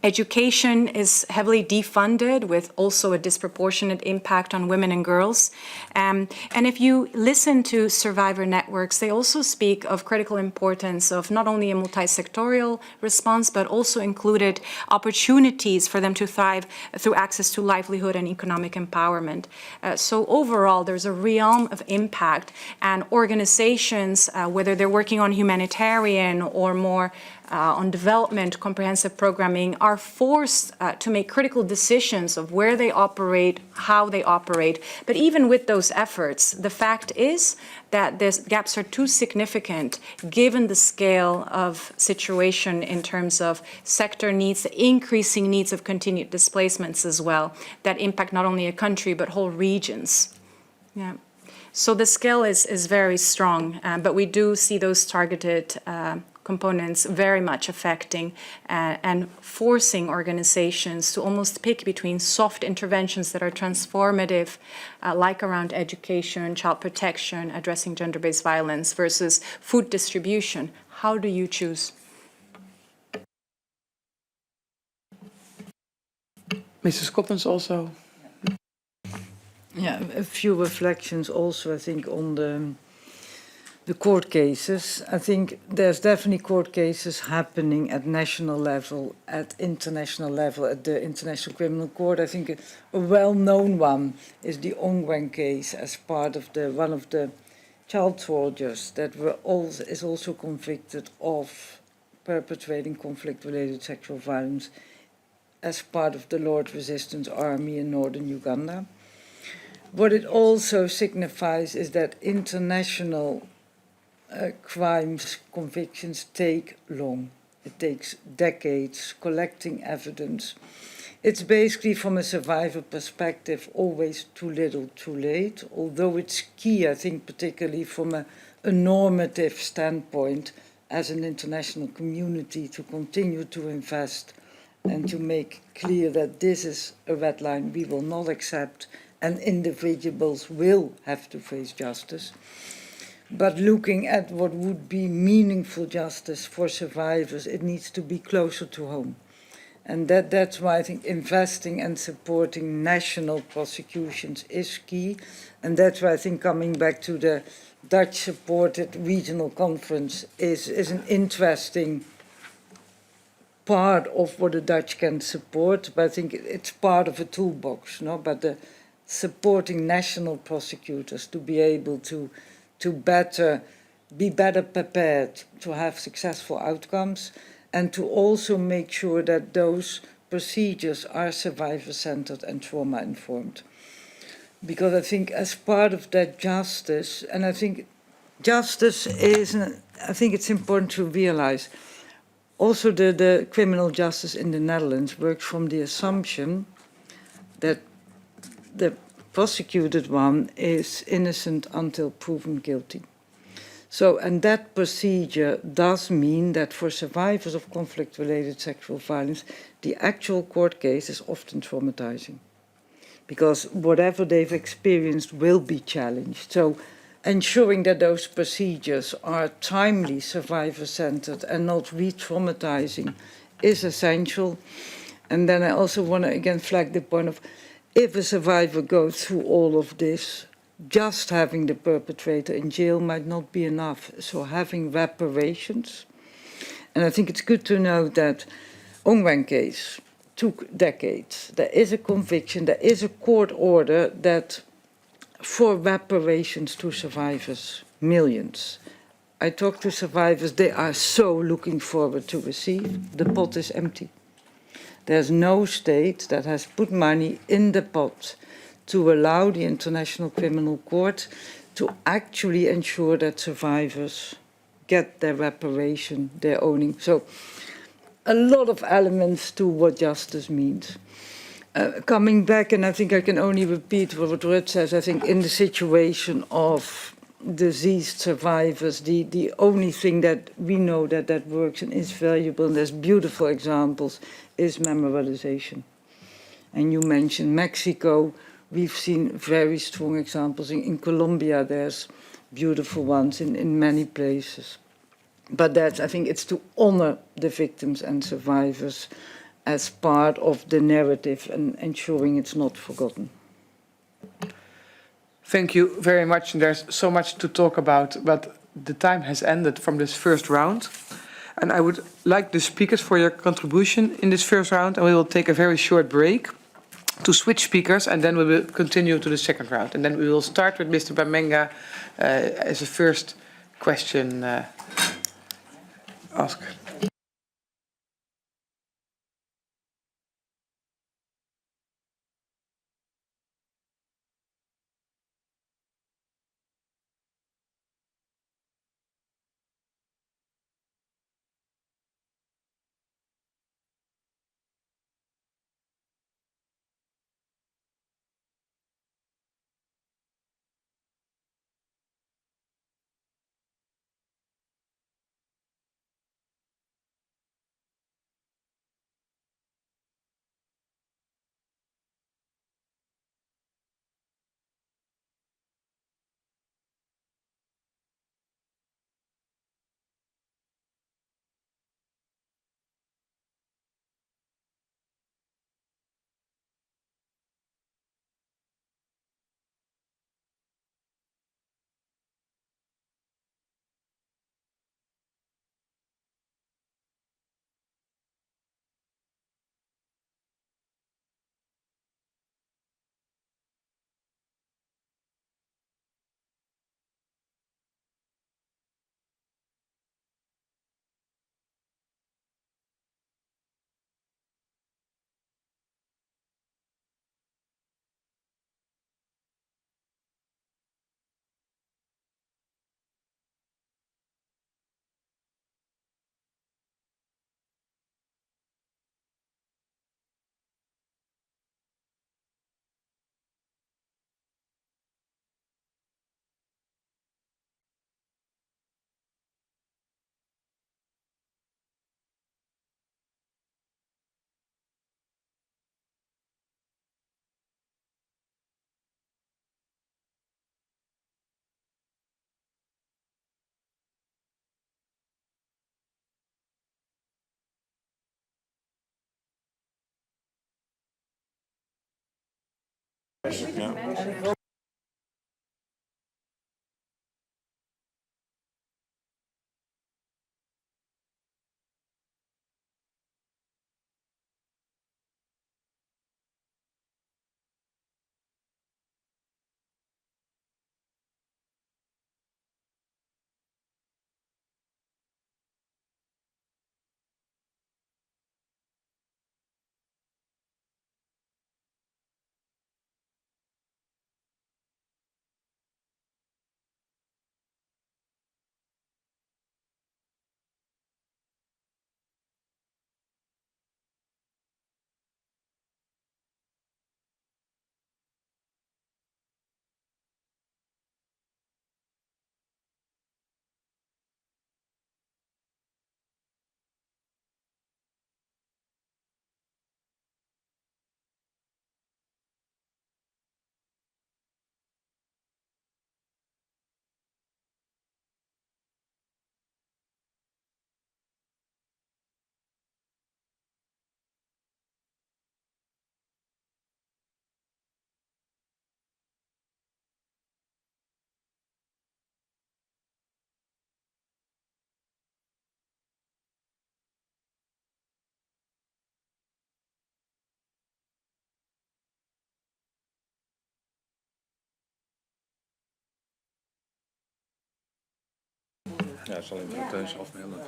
Education is heavily defunded, with also a disproportionate impact on women and girls. And if you listen to survivor networks, they also speak of critical importance of not only a multi-sectorial response, but also included opportunities for them to thrive through access to livelihood and economic empowerment. So overall, there's a realm of impact, and organizations, whether they're working on humanitarian or more on development, comprehensive programming, are forced to make critical decisions of where they operate, how they operate. But even with those efforts, the fact is that the gaps are too significant given the scale of situation in terms of sector needs, the increasing needs of continued displacements as well, that impact not only a country but whole regions. Yeah. So the scale is very strong, but we do see those targeted components very much affecting and forcing organizations to almost pick between soft interventions that are transformative, like around education, child protection, addressing gender-based violence, versus food distribution. How do you choose? Mrs. Coppens also. Yeah, a few reflections also, I think, on the court cases. I think there's definitely court cases happening at national level, at international level, at the International Criminal Court. I think a well-known one is the Ongwen case, as part of one of the child soldiers that is also convicted of perpetrating conflict-related sexual violence as part of the Lord Resistance Army in northern Uganda. What it also signifies is that international crimes convictions take long. It takes decades collecting evidence. It's basically, from a survivor perspective, always too little, too late, although it's key, I think, particularly from a normative standpoint as an international community to continue to invest and to make clear that this is a red line we will not accept and individuals will have to face justice. But looking at what would be meaningful justice for survivors, it needs to be closer to home. And that's why I think investing and supporting national prosecutions is key. And that's why I think coming back to the Dutch-supported regional conference is an interesting part of what the Dutch can support. But I think it's part of a toolbox, no? But the supporting national prosecutors to be able to be better prepared to have successful outcomes, and to also make sure that those procedures are survivor-centered and trauma-informed. Because I think as part of that justice, and I think justice is, I think it's important to realize, also the criminal justice in the Netherlands works from the assumption that the prosecuted one is innocent until proven guilty. So, and that procedure does mean that for survivors of conflict-related sexual violence, the actual court case is often traumatizing, because whatever they've experienced will be challenged. So ensuring that those procedures are timely, survivor-centered, and not re-traumatizing is essential. And then I also want to again flag the point of, if a survivor goes through all of this, just having the perpetrator in jail might not be enough. So having reparations. And I think it's good to know that Ongwen case took decades. There is a conviction, there is a court order that for reparations to survivors, millions. I talk to survivors, they are so looking forward to receive. The pot is empty. There's no state that has put money in the pot to allow the International Criminal Court to actually ensure that survivors get their reparation, their owning. So a lot of elements to what justice means. Coming back, and I think I can only repeat what Ruud says, I think in the situation of diseased survivors, the only thing that we know that works and is valuable, and there's beautiful examples, is memorialization. And you mentioned Mexico. We've seen very strong examples. In Colombia, there's beautiful ones in many places. But that's, I think it's to honor the victims and survivors as part of the narrative and ensuring it's not forgotten. Thank you very much. And there's so much to talk about, but the time has ended from this first round. And I would like the speakers for your contribution in this first round, and we will take a very short break to switch speakers, and then we will continue to the second round. And then we will start with Mr. Bamenga as a first question ask.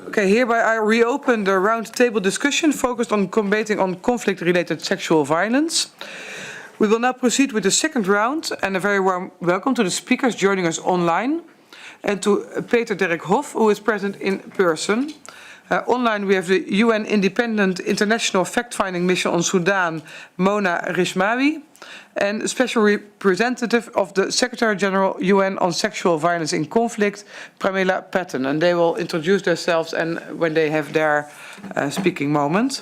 Okay, hereby I reopen the roundtable discussion focused on combating on conflict-related sexual violence. We will now proceed with the second round, and a very warm welcome to the speakers joining us online, and to Peter Derek Hoff, who is present in person. Online we have the UN Independent International Fact-Finding Mission on Sudan, Mona Rishmawi, and Special Representative of the Secretary-General UN on Sexual Violence in Conflict, Pramila Patten. And they will introduce themselves and when they have their speaking moment.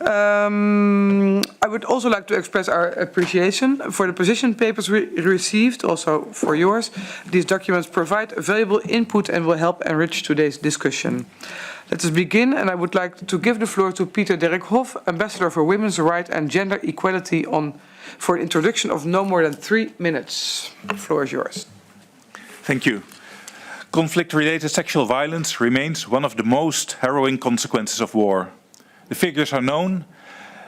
I would also like to express our appreciation for the position papers we received, also for yours. These documents provide valuable input and will help enrich today's discussion. Let us begin, and I would like to give the floor to Peter Derek Hoff, Ambassador for Women's Rights and Gender Equality, for an introduction of no more than 3 minutes. The floor is yours. Thank you. Conflict-related sexual violence remains one of the most harrowing consequences of war. The figures are known.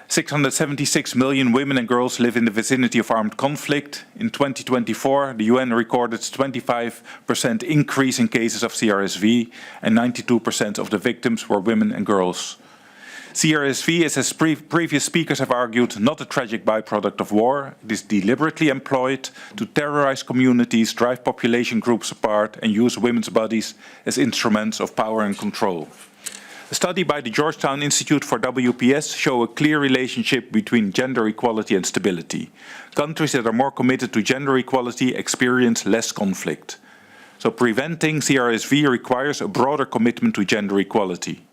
676 million women and girls live in the vicinity of armed conflict. In 2024, the UN recorded a 25% increase in cases of CRSV, and 92% of the victims were women and girls. CRSV is, as previous speakers have argued, not a tragic byproduct of war. It is deliberately employed to terrorize communities, drive population groups apart, and use women's bodies as instruments of power and control. A study by the Georgetown Institute for WPS shows a clear relationship between gender equality and stability. Countries that are more committed to gender equality experience less conflict. So preventing CRSV requires a broader commitment to gender equality.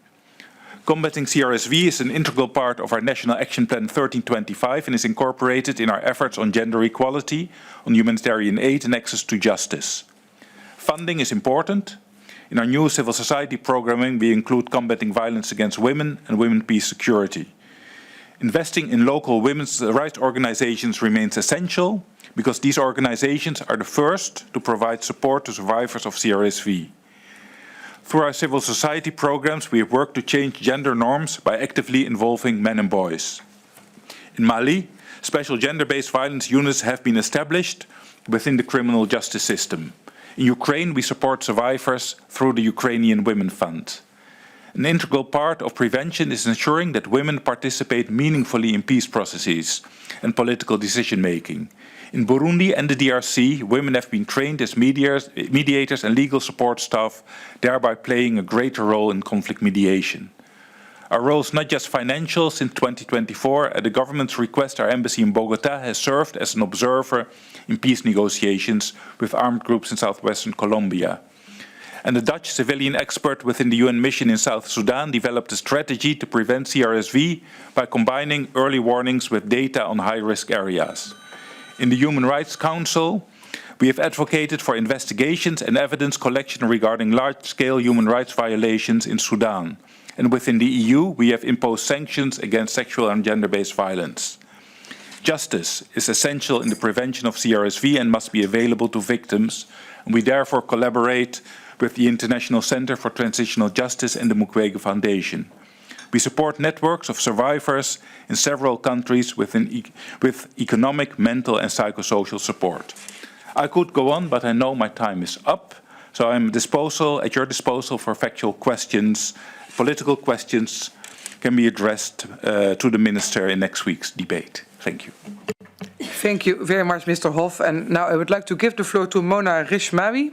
Combating CRSV is an integral part of our National Action Plan 1325 and is incorporated in our efforts on gender equality, on humanitarian aid and access to justice. Funding is important. In our new civil society programming, we include combating violence against women and women peace security. Investing in local women's rights organizations remains essential because these organizations are the first to provide support to survivors of CRSV. Through our civil society programs, we have worked to change gender norms by actively involving men and boys. In Mali, special gender-based violence units have been established within the criminal justice system. In Ukraine, we support survivors through the Ukrainian Women Fund. An integral part of prevention is ensuring that women participate meaningfully in peace processes and political decision-making. In Burundi and the DRC, women have been trained as mediators and legal support staff, thereby playing a greater role in conflict mediation. Our role is not just financial. Since 2024, at the government's request, our embassy in Bogota has served as an observer in peace negotiations with armed groups in southwestern Colombia. And the Dutch civilian expert within the UN mission in South Sudan developed a strategy to prevent CRSV by combining early warnings with data on high-risk areas. In the Human Rights Council, we have advocated for investigations and evidence collection regarding large-scale human rights violations in Sudan. And within the EU, we have imposed sanctions against sexual and gender-based violence. Justice is essential in the prevention of CRSV and must be available to victims. And we therefore collaborate with the International Center for Transitional Justice and the Mukwege Foundation. We support networks of survivors in several countries with economic, mental and psychosocial support. I could go on, but I know my time is up. So I'm at your disposal for factual questions. Political questions can be addressed to the Minister in next week's debate. Thank you. Thank you very much, Mr. Hof. And now I would like to give the floor to Mona Rishmawi,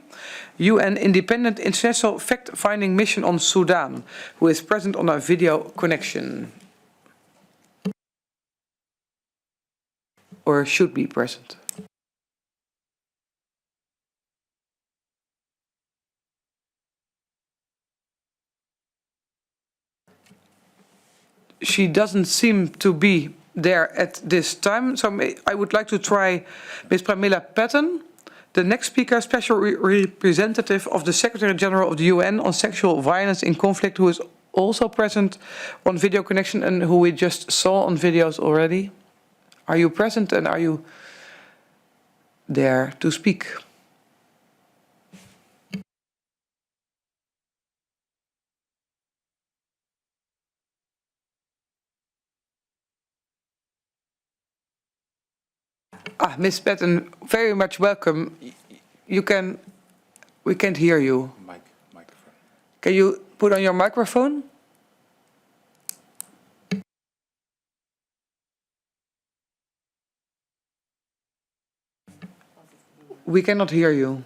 UN Independent International Fact-Finding Mission on Sudan, who is present on our video connection. Or should be present. She doesn't seem to be there at this time, so I would like to try Ms. Pramila Patton, the next speaker, Special Representative of the Secretary General of the UN on Sexual Violence in Conflict, who is also present on video connection and who we just saw on videos already. Are you present and are you there to speak? Ms. Patton, very much welcome. We can't hear you. Microphone. Can you put on your microphone? We cannot hear you.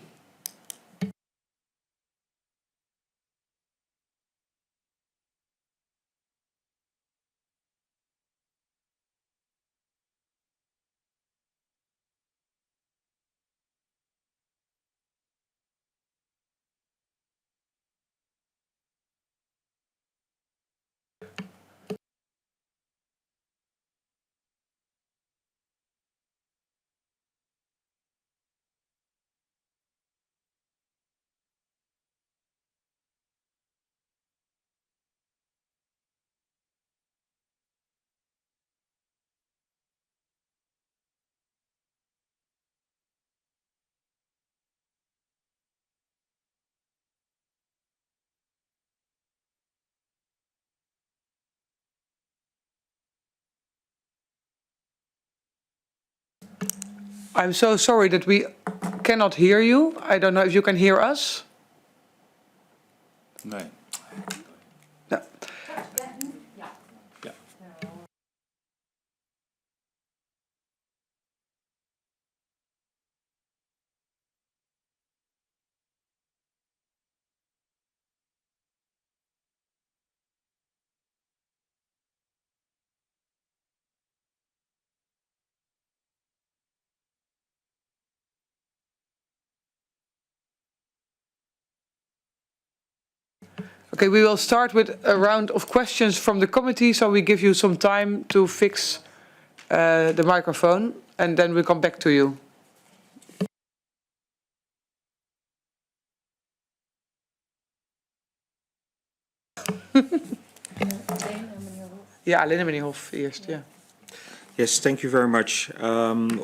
I'm so sorry that we cannot hear you. I don't know if you can hear us. No. No. Yeah. Okay, we will start with a round of questions from the committee, so we give you some time to fix the microphone, and then we come back to you. Ja, alleen meneer Hof eerst, ja. Yes, thank you very much.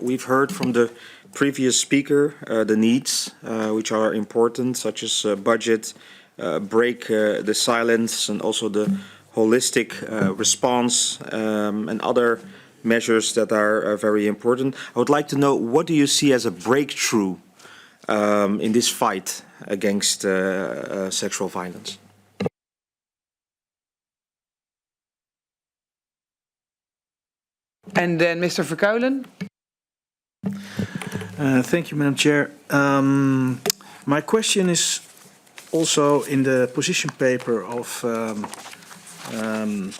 We've heard from the previous speaker the needs, which are important, such as budget, break the silence, and also the holistic response and other measures that are very important. I would like to know, what do you see as a breakthrough in this fight against sexual violence? And then Mr. Verkuilen. Thank you, Madam Chair. My question is also in the position paper of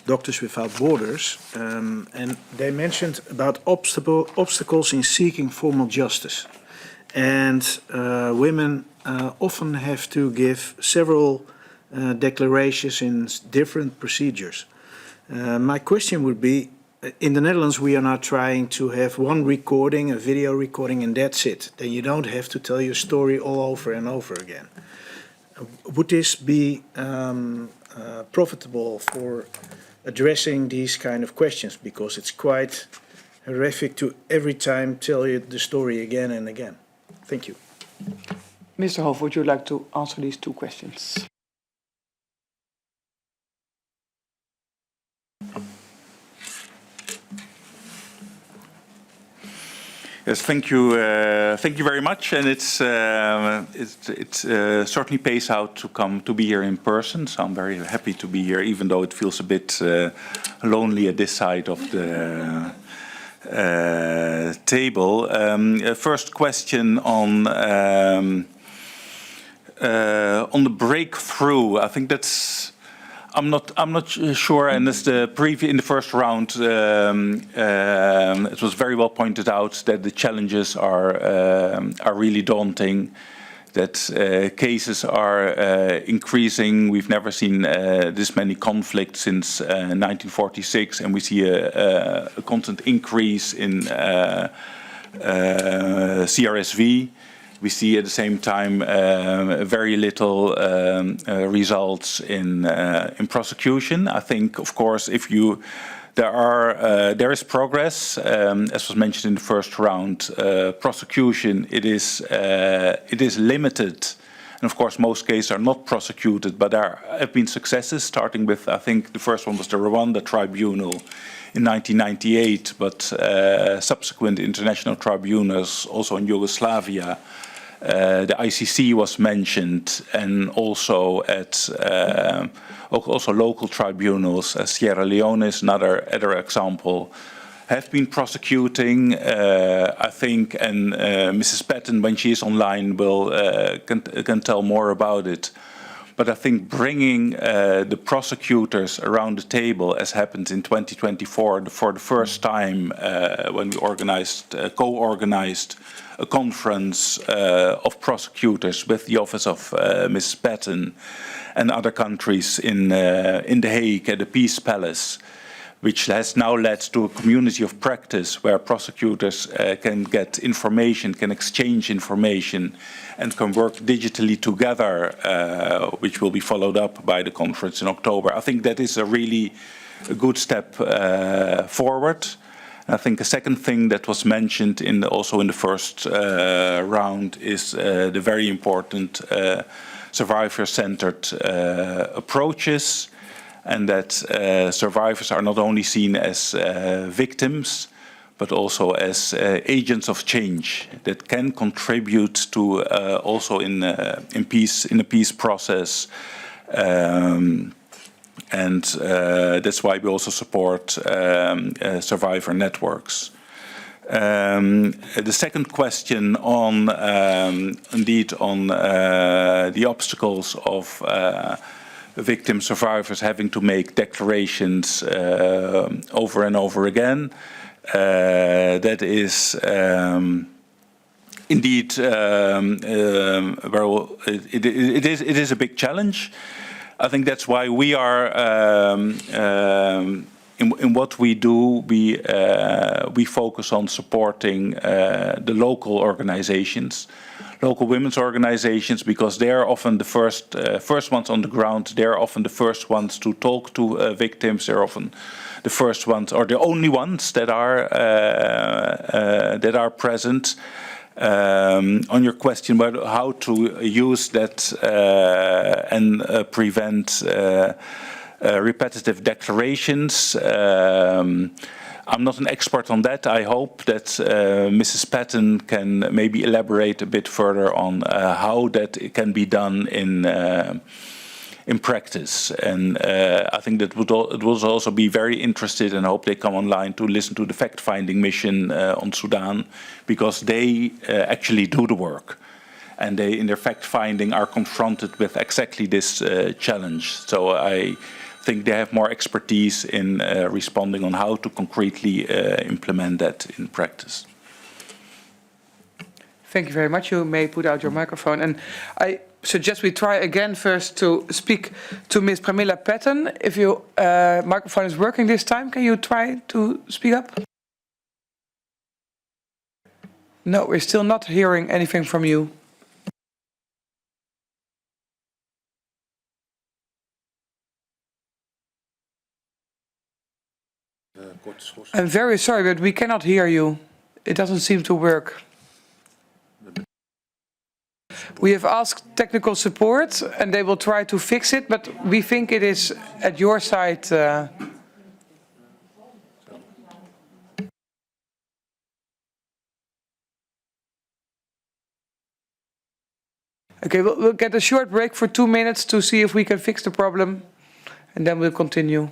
Doctors Without Borders, and they mentioned about obstacles in seeking formal justice. And women often have to give several declarations in different procedures. My question would be, in the Netherlands, we are now trying to have one recording, a video recording, and that's it. Then you don't have to tell your story all over and over again. Would this be profitable for addressing these kind of questions? Because it's quite horrific to every time tell you the story again and again. Thank you. Mr. Hof, would you like to answer these two questions? Yes, thank you. Thank you very much. And it certainly pays out to be here in person. So I'm very happy to be here, even though it feels a bit lonely at this side of the table. First question on the breakthrough. I think that's. I'm not sure, and as in the first round, it was very well pointed out that the challenges are really daunting, that cases are increasing. We've never seen this many conflicts since 1946, and we see a constant increase in CRSV. We see at the same time very little results in prosecution. I think, of course, there is progress, as was mentioned in the first round. Prosecution, it is limited, and of course most cases are not prosecuted, but there have been successes. Starting with, I think the first one was the Rwanda Tribunal in 1998, but subsequent international tribunals, also in Yugoslavia. The ICC was mentioned, and also at also local tribunals. Sierra Leone is another example. Have been prosecuting, I think, and Mrs. Patton, when she is online, can tell more about it. But I think bringing the prosecutors around the table, as happened in 2024 for the first time, when we co-organized a conference of prosecutors with the office of Ms. Patton and other countries in The Hague at the Peace Palace, which has now led to a community of practice where prosecutors can get information, can exchange information, and can work digitally together, which will be followed up by the conference in October. I think that is a really good step forward. I think a second thing that was mentioned also in the first round is the very important survivor-centered approaches, and that survivors are not only seen as victims, but also as agents of change that can contribute to also in a peace process. And that's why we also support survivor networks. The second question on indeed on the obstacles of victim survivors having to make declarations over and over again. That is indeed it is a big challenge. I think that's why we are in what we do. We focus on supporting the local organizations, local women's organizations, because they are often the first ones on the ground. They are often the first ones to talk to victims. They're often the first ones or the only ones that are present. On your question about how to use that and prevent repetitive declarations, I'm not an expert on that. I hope that Mrs. Patton can maybe elaborate a bit further on how that can be done in practice. And I think that it will also be very interested, and I hope they come online to listen to the fact-finding mission on Sudan, because they actually do the work. And they, in their fact-finding, are confronted with exactly this challenge. So I think they have more expertise in responding on how to concretely implement that in practice. Thank you very much. You may put out your microphone. And I suggest we try again first to speak to Ms. Pramila Patton. If your microphone is working this time, can you try to speak up? No, we're still not hearing anything from you. I'm very sorry, but we cannot hear you. It doesn't seem to work. We have asked technical support and they will try to fix it, but we think it is at your side. Okay, we'll get a short break for 2 minutes to see if we can fix the problem, and then we'll continue.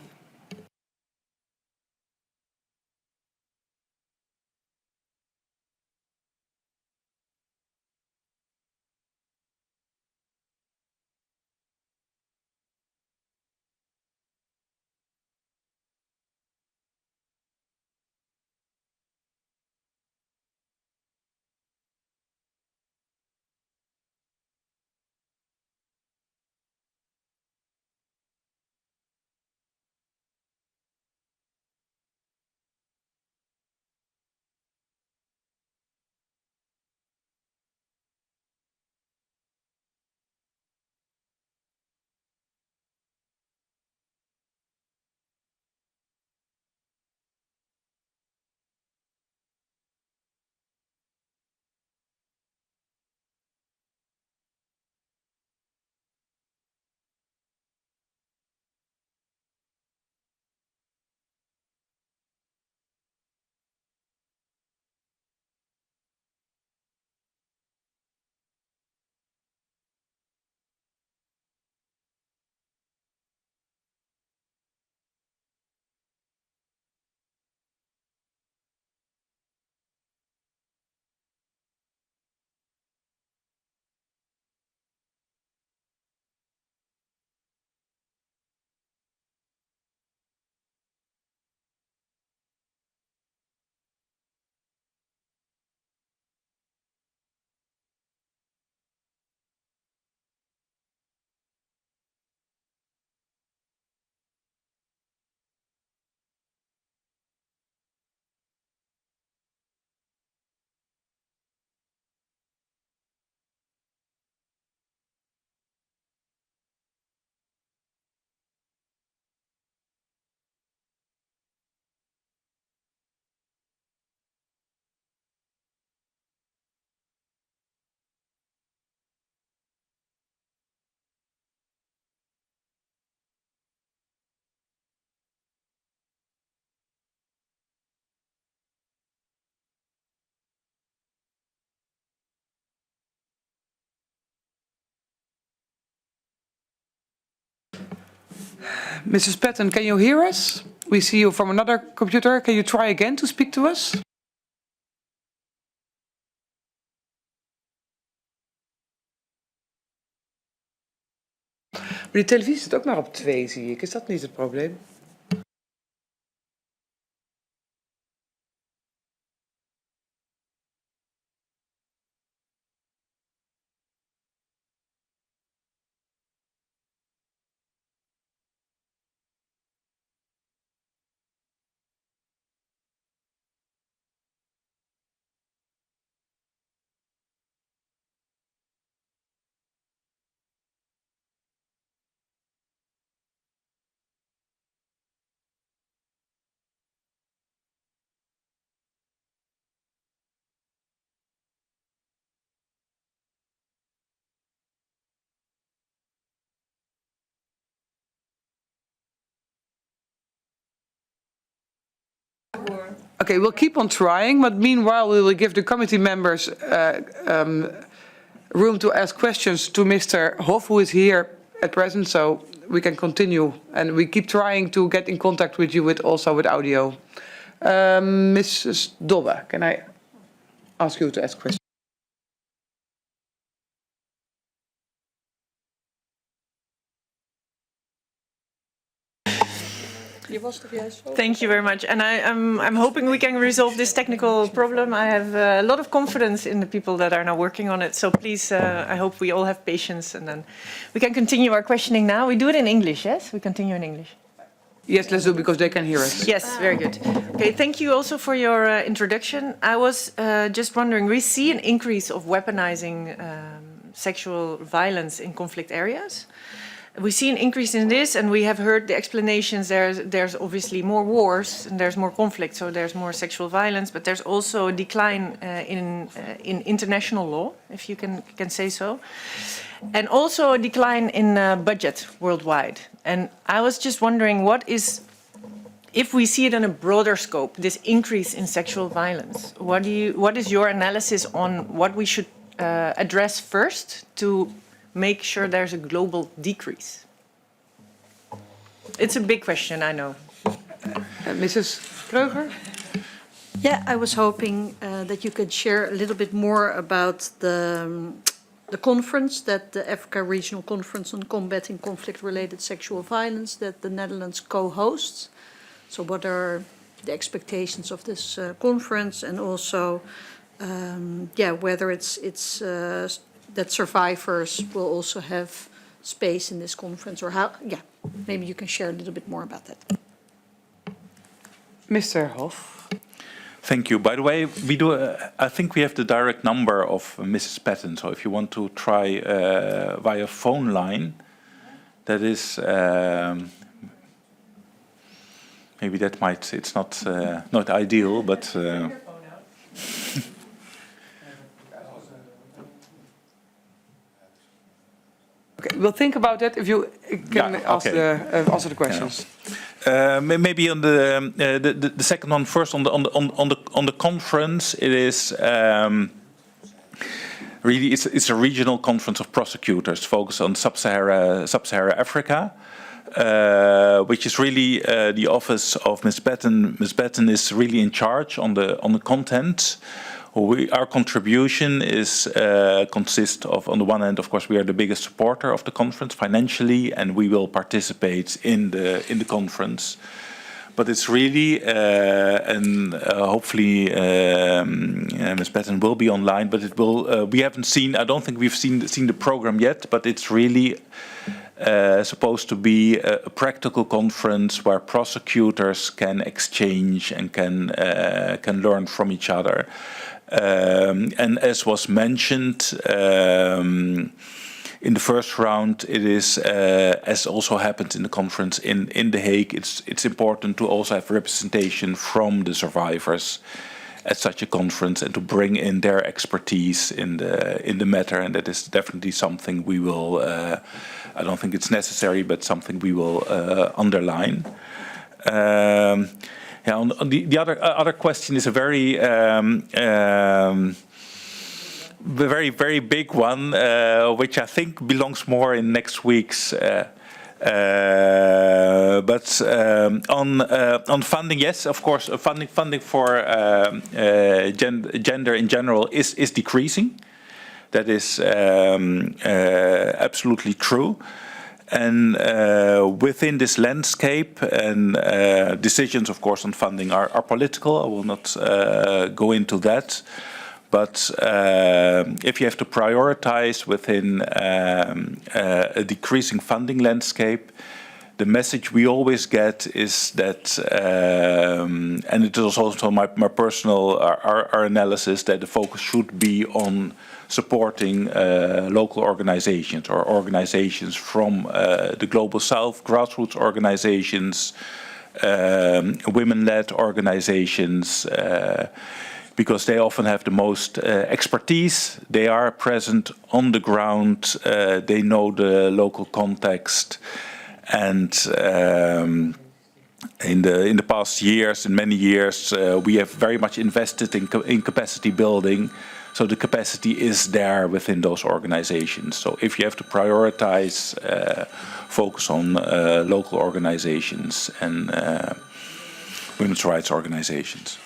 Mrs. Patton, can you hear us? We see you from another computer. Can you try again to speak to us? Maar die televisie zit ook maar op 2, zie ik. Is dat niet het probleem? Okay, we'll keep on trying, but meanwhile we will give the committee members room to ask questions to Mr. Hoff, who is here at present, so we can continue. And we keep trying to get in contact with you also with audio. Mrs. Dobbe, can I ask you to ask questions? Thank you very much. And I'm hoping we can resolve this technical problem. I have a lot of confidence in the people that are now working on it. So please, I hope we all have patience and then we can continue our questioning now. We do it in English, yes? We continue in English. Yes, let's do it because they can hear us. Yes, very good. Okay, thank you also for your introduction. I was just wondering, we see an increase of weaponizing sexual violence in conflict areas. we see an increase in this, and we have heard the explanations. There's obviously more wars and there's more conflict, so there's more sexual violence. But there's also a decline in international law, if you can say so, and also a decline in budget worldwide. And I was just wondering, if we see it in a broader scope, this increase in sexual violence, what is your analysis on what we should address first to make sure there's a global decrease? It's a big question, I know. Mrs. Kreuger? Yeah, I was hoping that you could share a little bit more about the conference, that the Africa Regional Conference on Combating Conflict-Related Sexual Violence that the Netherlands co-hosts. So what are the expectations of this conference, and also, whether it's that survivors will also have space in this conference, or how? Yeah, maybe you can share a little bit more about that. Mr. Hof. Thank you. By the way, we do. I think we have the direct number of Mrs. Patton. So if you want to try via phone line, that is. Maybe that might. It's not ideal, but. Okay, we'll think about that if you can answer the questions. Maybe on the second one first. On the conference, it is really it's a regional conference of prosecutors focused on Sub-Sahara Africa. Which is really the office of Ms. Patton. Ms. Patton is really in charge on the content. Our contribution consists of, on the one hand, of course, we are the biggest supporter of the conference financially, and we will participate in the conference. But it's really, and hopefully Ms. Patton will be online. But it will. We haven't seen. I don't think we've seen the program yet. But it's really. Supposed to be a practical conference where prosecutors can exchange and can learn from each other. And as was mentioned in the first round, it is as also happened in the conference in The Hague. It's important to also have representation from the survivors at such a conference and to bring in their expertise in the matter, and that is definitely something we will. I don't think it's necessary, but something we will underline. On the other question is a very very big one, which I think belongs more in next week's. But on funding, yes, of course, funding for gender in general is decreasing. That is absolutely true. And within this landscape, and decisions, of course, on funding are political. I will not go into that. But if you have to prioritize within a decreasing funding landscape, the message we always get is that, and it is also my personal our analysis, that the focus should be on supporting local organizations or organizations from the Global South, grassroots organizations, women-led organizations, because they often have the most expertise. They are present on the ground. They know the local context. And in the past years, in many years, we have very much invested in capacity building. So the capacity is there within those organizations. So if you have to prioritize, focus on local organizations and women's rights organizations.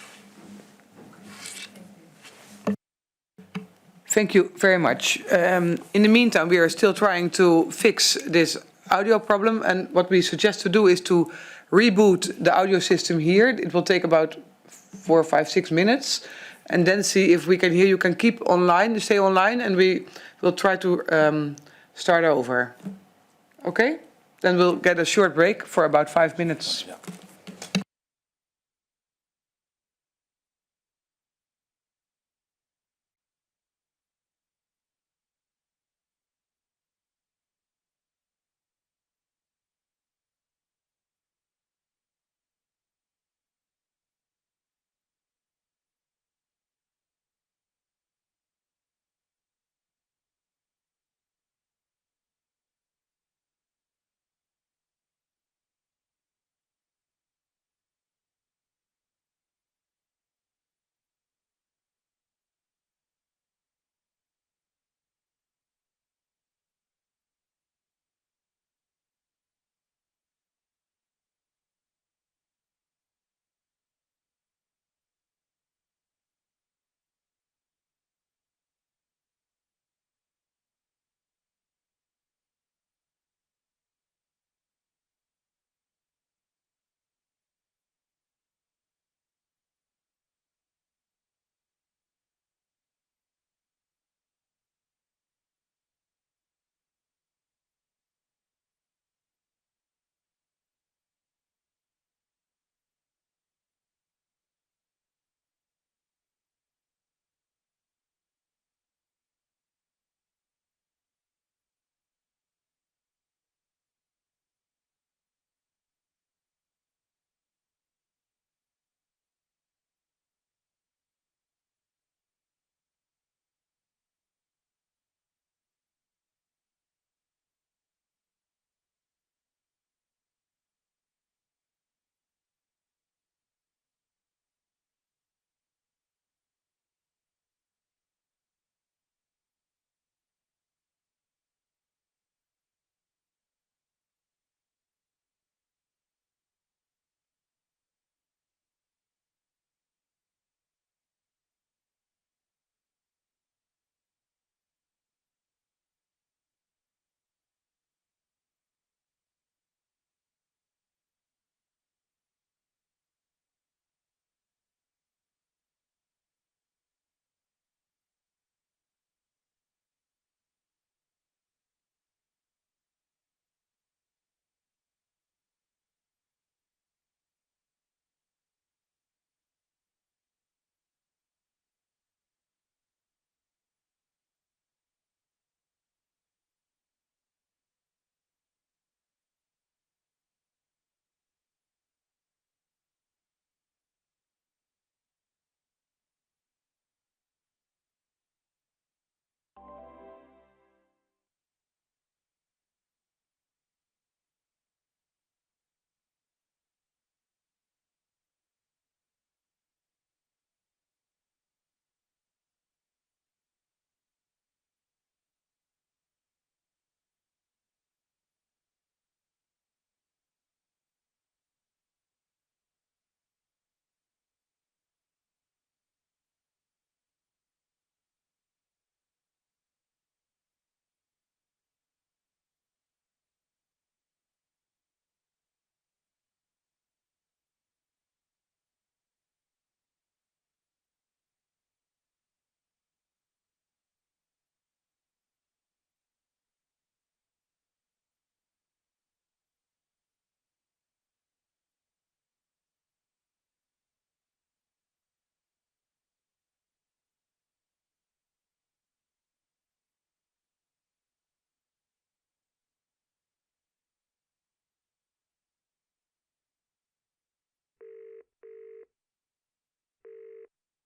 Thank you very much. In the meantime, we are still trying to fix this audio problem, and what we suggest to do is to reboot the audio system here. It will take about 4, 5, 6 minutes, and then see if we can hear you. Can keep online, stay online, and we will try to start over. Okay? Then we'll get a short break for about 5 minutes. Yeah.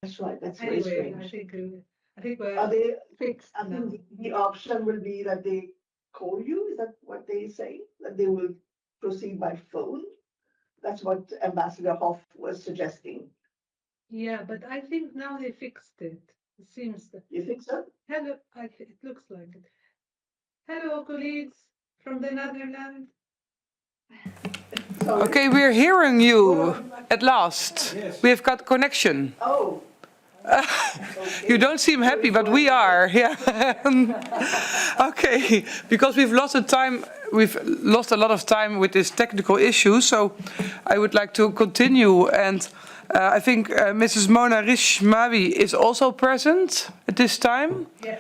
That's right. That's very strange. I think we're. Are they fixed? I think the option will be that they call you. Is that what they say? That they will proceed by phone? That's what Ambassador Hoff was suggesting. Yeah, but I think now they fixed it. It seems that. You think so? Hello, it looks like it. Hello, colleagues from the Netherlands. Okay, we're hearing you at last. We have got connection. Oh. You don't seem happy, but we are. Yeah. Okay, because we've lost a lot of time with this technical issue, so I would like to continue. And I think Mrs. Mona Rishmawi is also present at this time. Yeah.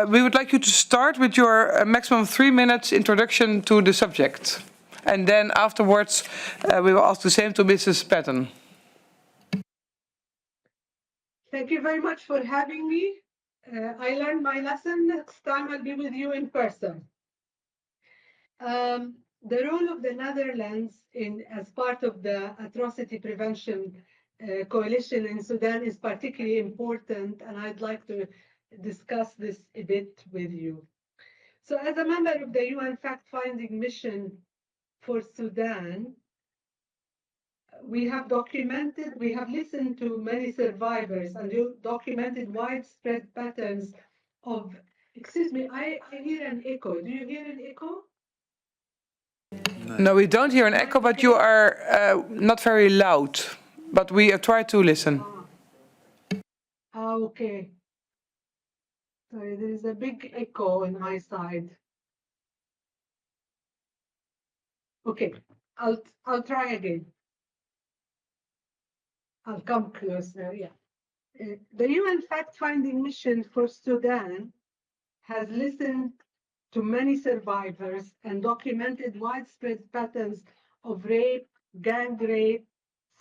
We would like you to start with your maximum 3 minutes introduction to the subject. And then afterwards, we will ask the same to Mrs. Patton. Thank you very much for having me. I learned my lesson. Next time I'll be with you in person. The role of the Netherlands as part of the atrocity prevention coalition in Sudan is particularly important, and I'd like to discuss this a bit with you. So as a member of the UN fact-finding mission for Sudan, we have listened to many survivors and documented widespread patterns of, excuse me, I hear an echo. Do you hear an echo? No, we don't hear an echo, but you are not very loud. But we have tried to listen. Okay. Sorry, there is a big echo on my side. Okay, I'll try again. I'll come closer, yeah. The UN fact-finding mission for Sudan has listened to many survivors and documented widespread patterns of rape, gang rape,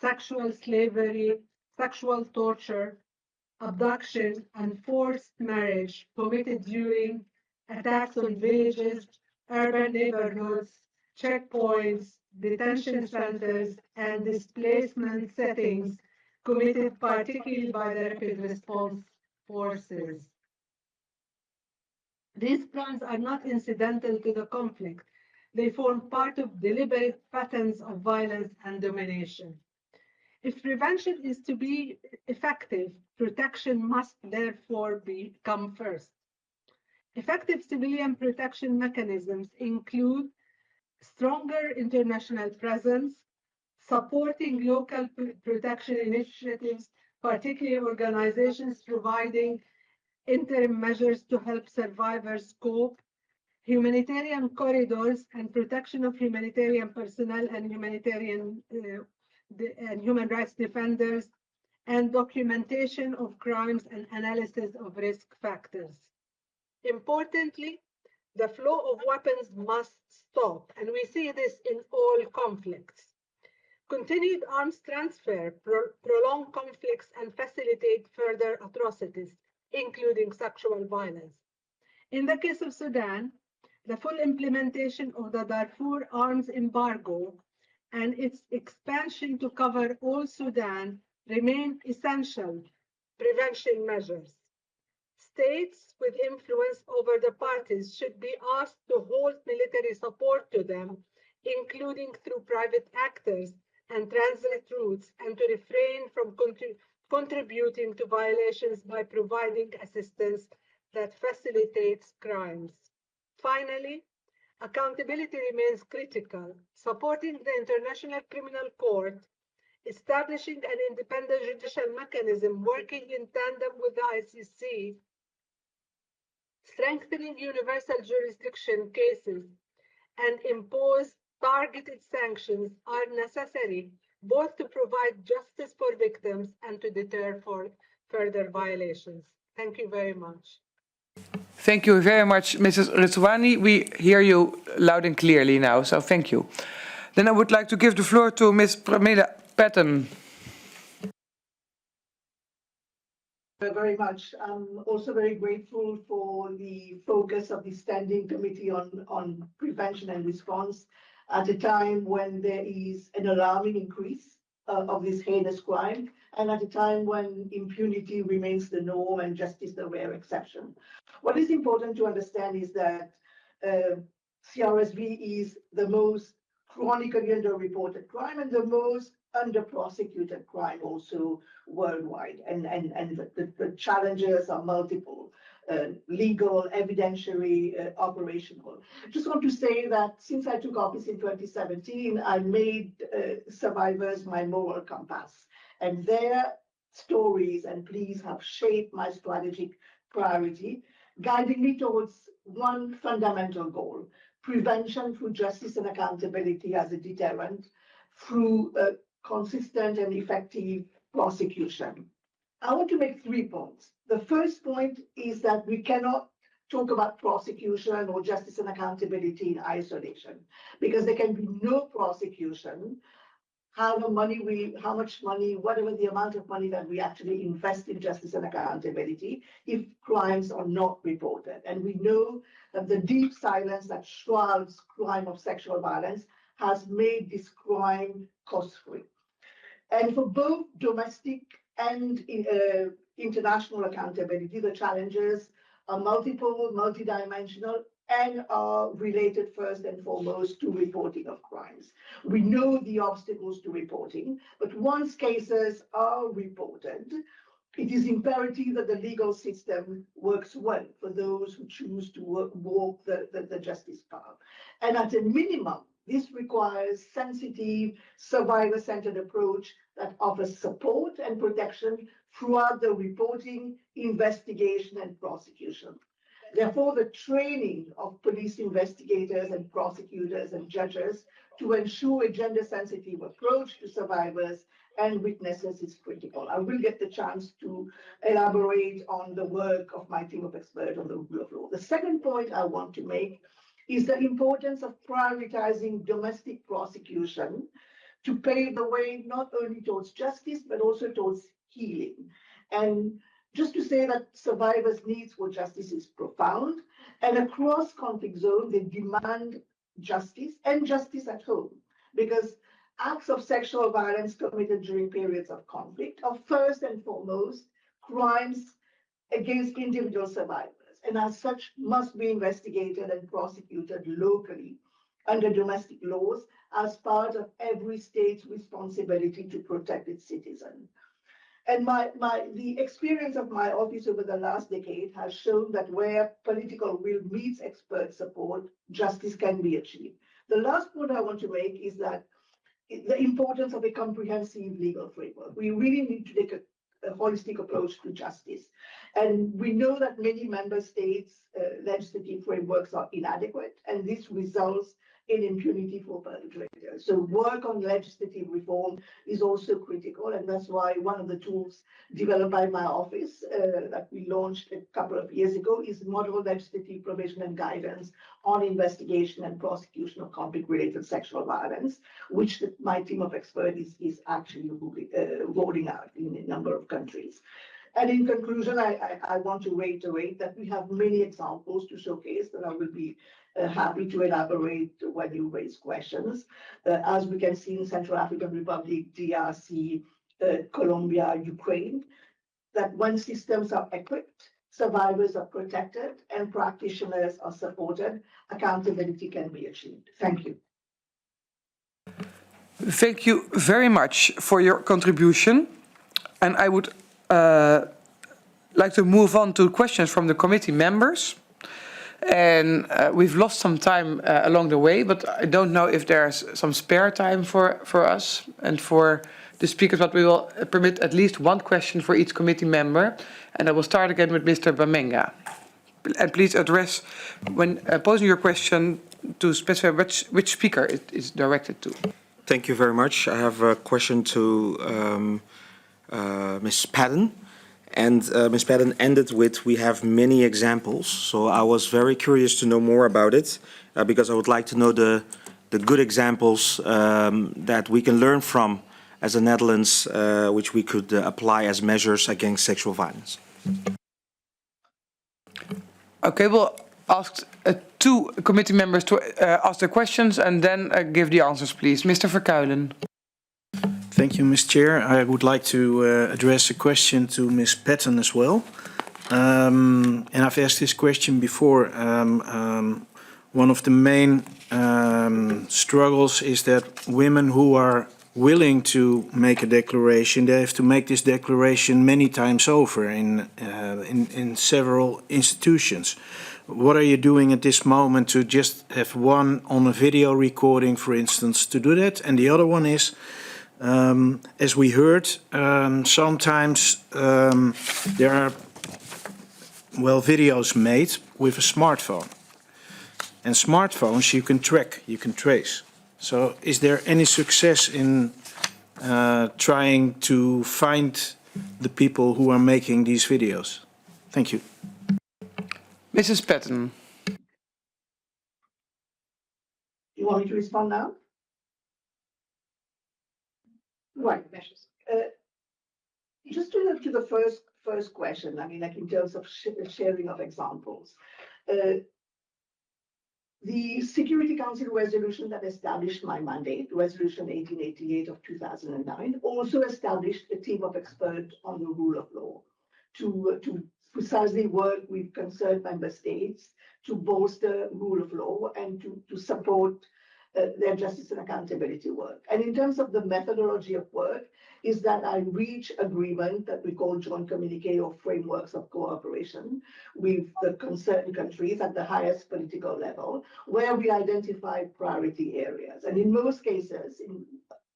sexual slavery, sexual torture, abduction, and forced marriage committed during attacks on villages, urban neighborhoods, checkpoints, detention centers, and displacement settings committed particularly by the rapid response forces. These crimes are not incidental to the conflict. They form part of deliberate patterns of violence and domination. If prevention is to be effective, protection must therefore come first. Effective civilian protection mechanisms include stronger international presence, supporting local protection initiatives, particularly organizations providing interim measures to help survivors cope, humanitarian corridors and protection of humanitarian personnel and human rights defenders, and documentation of crimes and analysis of risk factors. Importantly, the flow of weapons must stop, and we see this in all conflicts. Continued arms transfer prolong conflicts and facilitate further atrocities, including sexual violence. In the case of Sudan, the full implementation of the Darfur arms embargo and its expansion to cover all Sudan remain essential prevention measures. States with influence over the parties should be asked to hold military support to them, including through private actors and transit routes, and to refrain from contributing to violations by providing assistance that facilitates crimes. Finally, accountability remains critical. Supporting the International Criminal Court, establishing an independent judicial mechanism working in tandem with the ICC, strengthening universal jurisdiction cases, and impose targeted sanctions are necessary both to provide justice for victims and to deter further violations. Thank you very much. Thank you very much, Mrs. Ritwani. We hear you loud and clearly now, so thank you. Then I would like to give the floor to Ms. Pramila Patton. Very much. I'm also very grateful for the focus of the Standing Committee on Prevention and Response at a time when there is an alarming increase of this heinous crime, and at a time when impunity remains the norm and justice the rare exception. What is important to understand is that CRSV is the most chronically underreported crime and the most under-prosecuted crime also worldwide. And the challenges are multiple, legal, evidentiary, operational. I just want to say that since I took office in 2017, I made survivors my moral compass. And their stories and pleas have shaped my strategic priority, guiding me towards one fundamental goal: prevention through justice and accountability as a deterrent, through consistent and effective prosecution. I want to make 3 points. The first point is that we cannot talk about prosecution or justice and accountability in isolation, because there can be no prosecution how much money, whatever the amount of money that we actually invest in justice and accountability, if crimes are not reported. And we know that the deep silence that shrouds crime of sexual violence has made this crime cost-free. And for both domestic and international accountability, the challenges are multiple, multidimensional, and are related first and foremost to reporting of crimes. We know the obstacles to reporting, but once cases are reported, it is imperative that the legal system works well for those who choose to walk the justice path. And at a minimum, this requires sensitive, survivor-centered approach that offers support and protection throughout the reporting, investigation, and prosecution. Therefore, the training of police investigators and prosecutors and judges to ensure a gender-sensitive approach to survivors and witnesses is critical. I will get the chance to elaborate on the work of my team of experts on the rule of law. The second point I want to make is the importance of prioritizing domestic prosecution to pave the way not only towards justice, but also towards healing. And just to say that survivors' needs for justice is profound, and across conflict zones, they demand justice and justice at home, because acts of sexual violence committed during periods of conflict are first and foremost crimes against individual survivors, and as such must be investigated and prosecuted locally under domestic laws as part of every state's responsibility to protect its citizens. And the experience of my office over the last decade has shown that where political will meets expert support, justice can be achieved. The last point I want to make is that the importance of a comprehensive legal framework. We really need to take a holistic approach to justice. And we know that many member states' legislative frameworks are inadequate, and this results in impunity for perpetrators. So work on legislative reform is also critical, and that's why one of the tools developed by my office that we launched a couple of years ago is model legislative provision and guidance on investigation and prosecution of conflict-related sexual violence, which my team of experts is actually rolling out in a number of countries. And in conclusion, I want to reiterate that we have many examples to showcase that I will be happy to elaborate when you raise questions. As we can see in Central African Republic, DRC, Colombia, Ukraine, that when systems are equipped, survivors are protected, and practitioners are supported, accountability can be achieved. Thank you. Thank you very much for your contribution. And I would like to move on to questions from the committee members. And we've lost some time along the way, but I don't know if there's some spare time for us and for the speakers, but we will permit at least one question for each committee member. And I will start again with Mr. Bamenga. And please address, when posing your question, to specify which speaker it is directed to. Thank you very much. I have a question to Ms. Padden. And Ms. Padden ended with, we have many examples. So I was very curious to know more about it, because I would like to know the good examples that we can learn from as the Netherlands, which we could apply as measures against sexual violence. Okay, we'll ask two committee members to ask their questions and then give the answers, please. Mr. Verkuilen. Thank you, Ms. Chair. I would like to address a question to Ms. Patton as well. And I've asked this question before. One of the main struggles is that women who are willing to make a declaration, they have to make this declaration many times over in several institutions. What are you doing at this moment to just have one on a video recording, for instance, to do that? And the other one is, as we heard, sometimes there are, well, videos made with a smartphone. And smartphones you can track, you can trace. So is there any success in trying to find the people who are making these videos? Thank you. Mrs. Patton. You want me to respond now? Right. Just to the first question, I mean, like in terms of sharing of examples. The Security Council resolution that established my mandate, Resolution 1888 of 2009, also established a team of experts on the rule of law to precisely work with concerned member states to bolster rule of law and to support their justice and accountability work. And in terms of the methodology of work, is that I reach agreement that we call joint communique or frameworks of cooperation with the concerned countries at the highest political level, where we identify priority areas. And in most cases,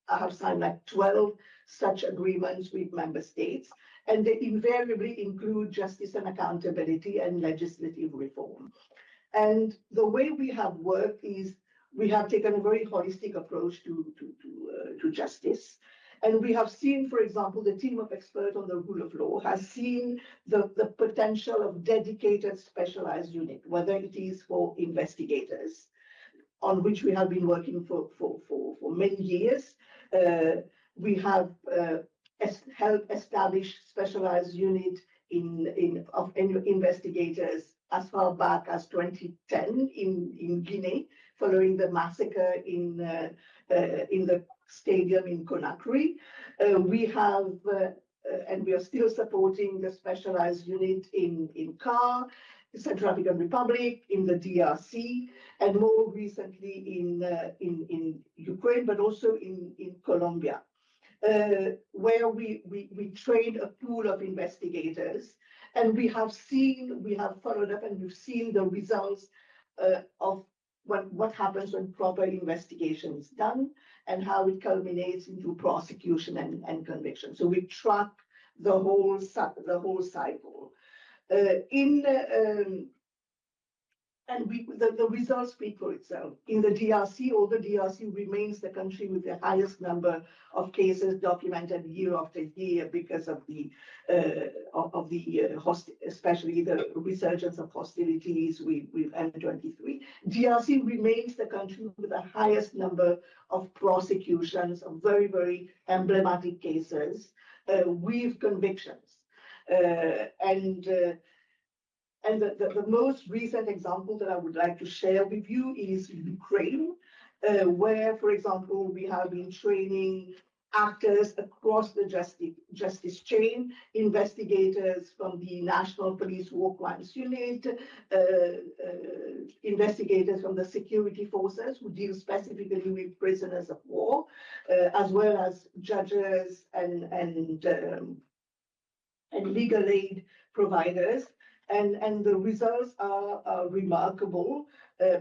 I have signed like 12 such agreements with member states, and they invariably include justice and accountability and legislative reform. And the way we have worked is we have taken a very holistic approach to justice. And we have seen, for example, the team of experts on the rule of law has seen the potential of dedicated specialized unit, whether it is for investigators, on which we have been working for many years. We have helped establish specialized unit of investigators as far back as 2010 in Guinea, following the massacre in the stadium in Conakry. We have, and we are still supporting the specialized unit in CAR, the Central African Republic, in the DRC, and more recently in Ukraine, but also in Colombia, where we trained a pool of investigators. And we have followed up and we've seen the results of what happens when proper investigation is done and how it culminates into prosecution and conviction. So we track the whole cycle. And the results speak for itself. In the DRC, although DRC remains the country with the highest number of cases documented year after year because of especially the resurgence of hostilities with M23, DRC remains the country with the highest number of prosecutions of very, very emblematic cases with convictions. And the most recent example that I would like to share with you is Ukraine, where, for example, we have been training actors across the justice chain, investigators from the National Police War Crimes Unit, investigators from the security forces who deal specifically with prisoners of war, as well as judges and legal aid providers. And the results are remarkable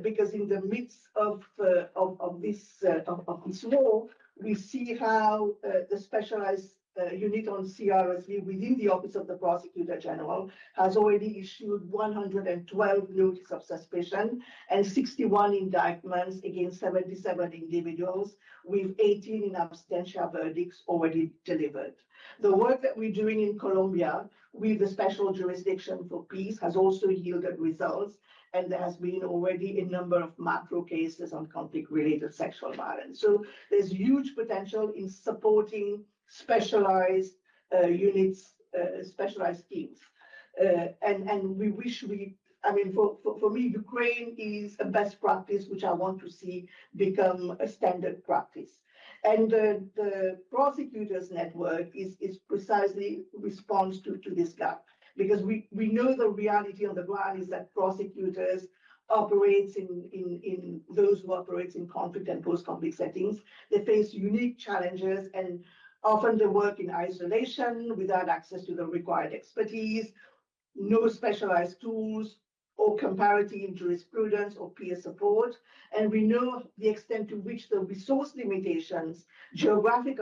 because in the midst of this war, we see how the specialized unit on CRSV within the Office of the Prosecutor General has already issued 112 notices of suspicion and 61 indictments against 77 individuals, with 18 in absentia verdicts already delivered. The work that we're doing in Colombia with the Special Jurisdiction for Peace has also yielded results, and there has been already a number of macro cases on conflict-related sexual violence. So there's huge potential in supporting specialized units, specialized teams. And we wish for me, Ukraine is a best practice, which I want to see become a standard practice. And the prosecutors network is precisely response to this gap, because we know the reality on the ground is that prosecutors operates in those who operates in conflict and post-conflict settings. They face unique challenges, and often they work in isolation without access to the required expertise, no specialized tools or comparative jurisprudence or peer support. And we know the extent to which the resource limitations, geographic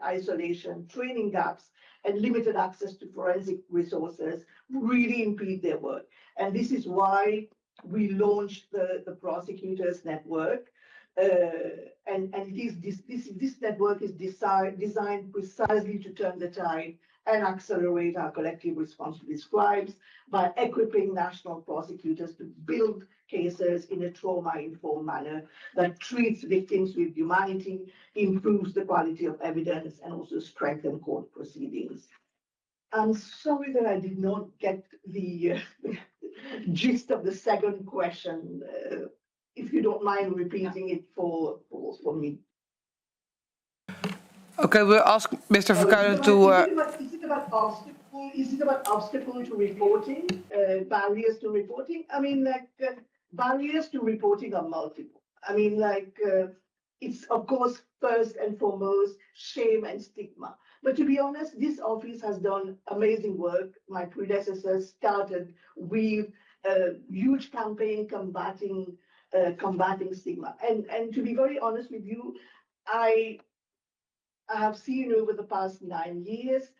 isolation, training gaps, and limited access to forensic resources really impede their work. And this is why we launched the Prosecutors Network. And this network is designed precisely to turn the tide and accelerate our collective response to these crimes by equipping national prosecutors to build cases in a trauma-informed manner that treats victims with humanity, improves the quality of evidence, and also strengthens court proceedings. I'm sorry that I did not get the gist of the second question. If you don't mind repeating it for me. Okay, we'll ask Mr. Verkuilen to... Is it about obstacle to reporting, barriers to reporting? I mean, barriers to reporting are multiple. I mean, it's of course first and foremost shame and stigma. But to be honest, this office has done amazing work. My predecessors started with a huge campaign combating stigma. And to be very honest with you, I have seen over the past 9 years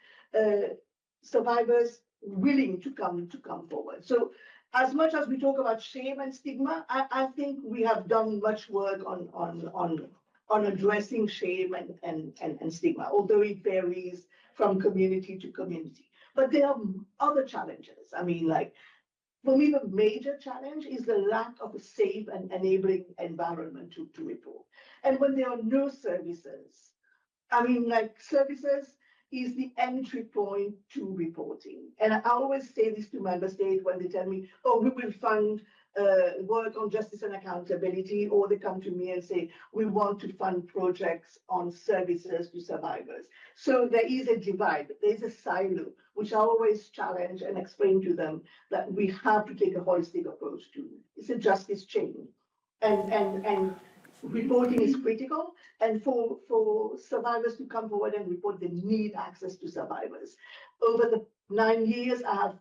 survivors willing to come forward. So as much as we talk about shame and stigma, I think we have done much work on addressing shame and stigma, although it varies from community to community. But there are other challenges. I mean, for me, the major challenge is the lack of a safe and enabling environment to report. And when there are no services, I mean, services is the entry point to reporting. And I always say this to member states when they tell me, oh, we will fund work on justice and accountability, or they come to me and say, we want to fund projects on services to survivors. So there is a divide, there is a silo, which I always challenge and explain to them that we have to take a holistic approach to. It's a justice chain. And reporting is critical, and for survivors to come forward and report, they need access to survivors. Over the 9 years, I have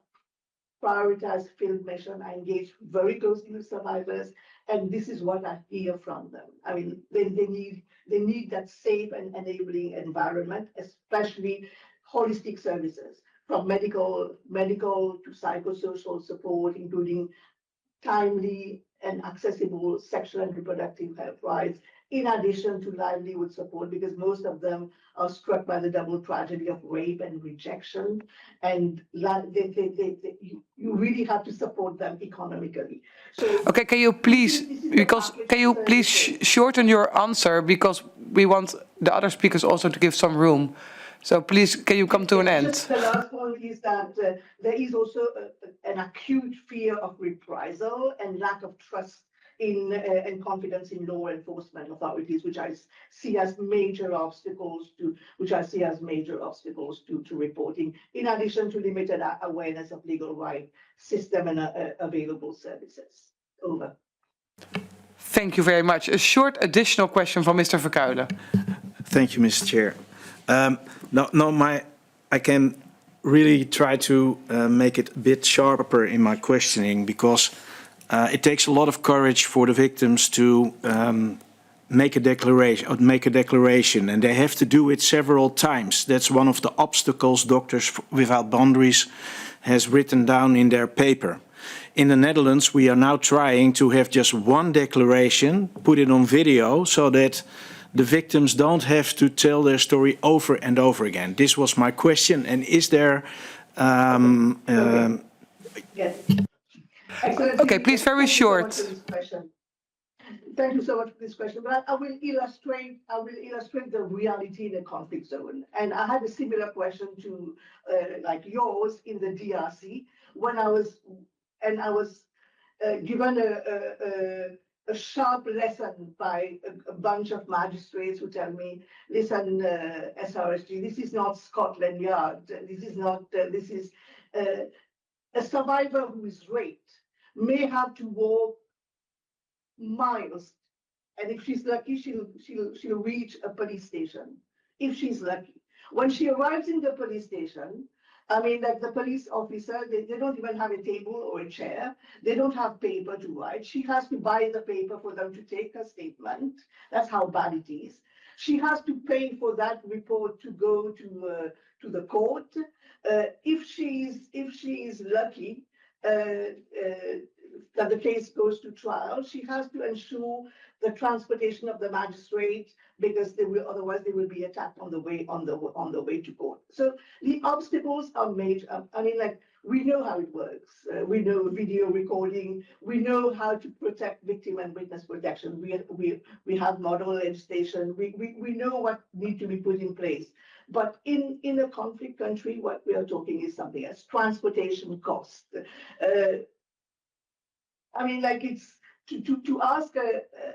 prioritized field mission. I engage very closely with survivors, and this is what I hear from them. I mean, they need that safe and enabling environment, especially holistic services, from medical to psychosocial support, including timely and accessible sexual and reproductive health rights, in addition to livelihood support, because most of them are struck by the double tragedy of rape and rejection. And you really have to support them economically. So, okay, can you please shorten your answer, because we want the other speakers also to give some room. So please, can you come to an end? Just the last point is that there is also an acute fear of reprisal and lack of trust in and confidence in law enforcement authorities, which I see as major obstacles to reporting, in addition to limited awareness of legal right system and available services. Over. Thank you very much. A short additional question from Mr. Verkuilen. Thank you, Mr. Chair. I can really try to make it a bit sharper in my questioning, because it takes a lot of courage for the victims to make a declaration, and they have to do it several times. That's one of the obstacles Doctors Without Boundaries has written down in their paper. In the Netherlands, we are now trying to have just one declaration, put it on video, so that the victims don't have to tell their story over and over again. This was my question. And is there... Yes. Okay, please, very short. Thank you so much for this question. But I will illustrate the reality in a conflict zone. And I had a similar question to like yours in the DRC when I was given a sharp lesson by a bunch of magistrates who tell me, listen, SRSG, this is not Scotland Yard. This is not, this is a survivor who is raped may have to walk miles. And if she's lucky, she'll reach a police station, if she's lucky. When she arrives in the police station, I mean, like the police officer, they don't even have a table or a chair. They don't have paper to write. She has to buy the paper for them to take her statement. That's how bad it is. She has to pay for that report to go to the court. If she is lucky, that the case goes to trial, she has to ensure the transportation of the magistrate because otherwise they will be attacked on the way to court. So the obstacles are major. I mean, like, we know how it works. We know video recording. We know how to protect victim and witness protection. We have model legislation. We know what needs to be put in place. But in a conflict country, what we are talking is something else. Transportation cost. I mean, like, it's to ask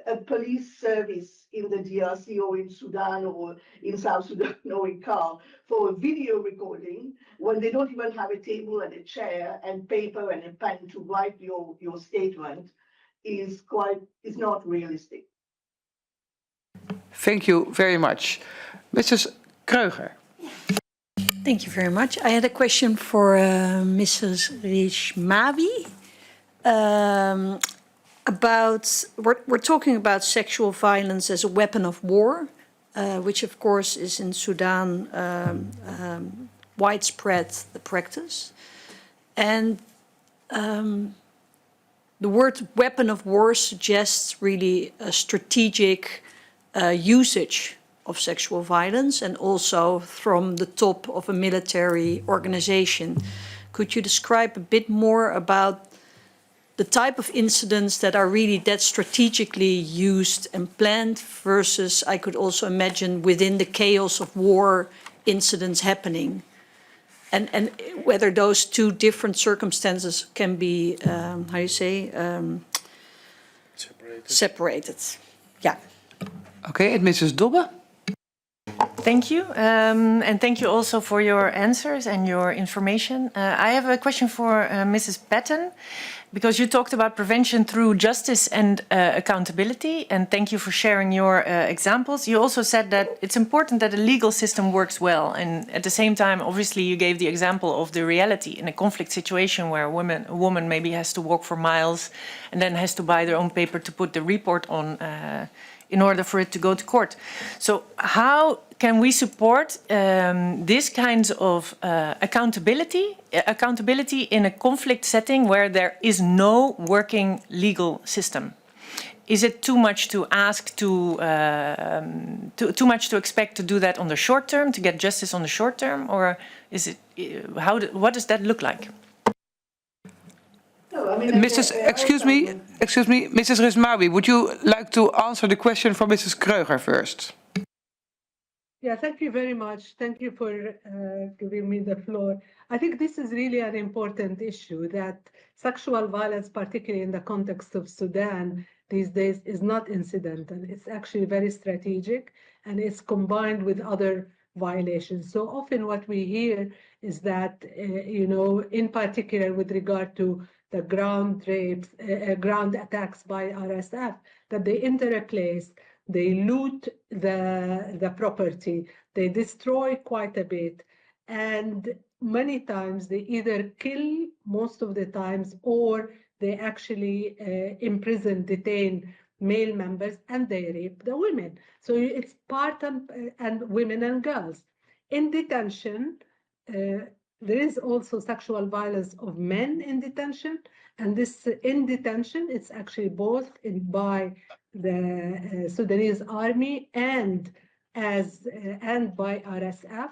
a police service in the DRC or in Sudan or in South Sudan or in Car for a video recording when they don't even have a table and a chair and paper and a pen to write your statement is not realistic. Thank you very much. Mrs. Kreuger. Thank you very much. I had a question for Mrs. Rishmawi. We're talking about sexual violence as a weapon of war, which of course is in Sudan widespread the practice. And the word weapon of war suggests really a strategic usage of sexual violence and also from the top of a military organization. Could you describe a bit more about the type of incidents that are really that strategically used and planned versus, I could also imagine, within the chaos of war, incidents happening? And whether those two different circumstances can be, separated. Yeah. Okay, and Mrs. Dobbe. Thank you. And thank you also for your answers and your information. I have a question for Mrs. Patton, because you talked about prevention through justice and accountability, and thank you for sharing your examples. You also said that it's important that the legal system works well, and at the same time, obviously, you gave the example of the reality in a conflict situation where a woman maybe has to walk for miles and then has to buy their own paper to put the report on in order for it to go to court. So how can we support this kinds of accountability in a conflict setting where there is no working legal system? Is it too much to ask too much to expect to do that on the short term, to get justice on the short term, or is it what does that look like? No, I mean, Excuse me, Mrs. Rishmawi, would you like to answer the question from Mrs. Kreuger first? Yeah, thank you very much. Thank you for giving me the floor. I think this is really an important issue, that sexual violence, particularly in the context of Sudan these days, is not incidental. It's actually very strategic, and it's combined with other violations. So often what we hear is that, in particular with regard to the ground rapes, ground attacks by RSF, that they enter a place, they loot the property, they destroy quite a bit, and many times they either kill, most of the times, or they actually imprison, detain male members, and they rape the women. So it's part and women and girls. In detention, there is also sexual violence of men in detention, and this in detention, it's actually both by the Sudanese army and by RSF.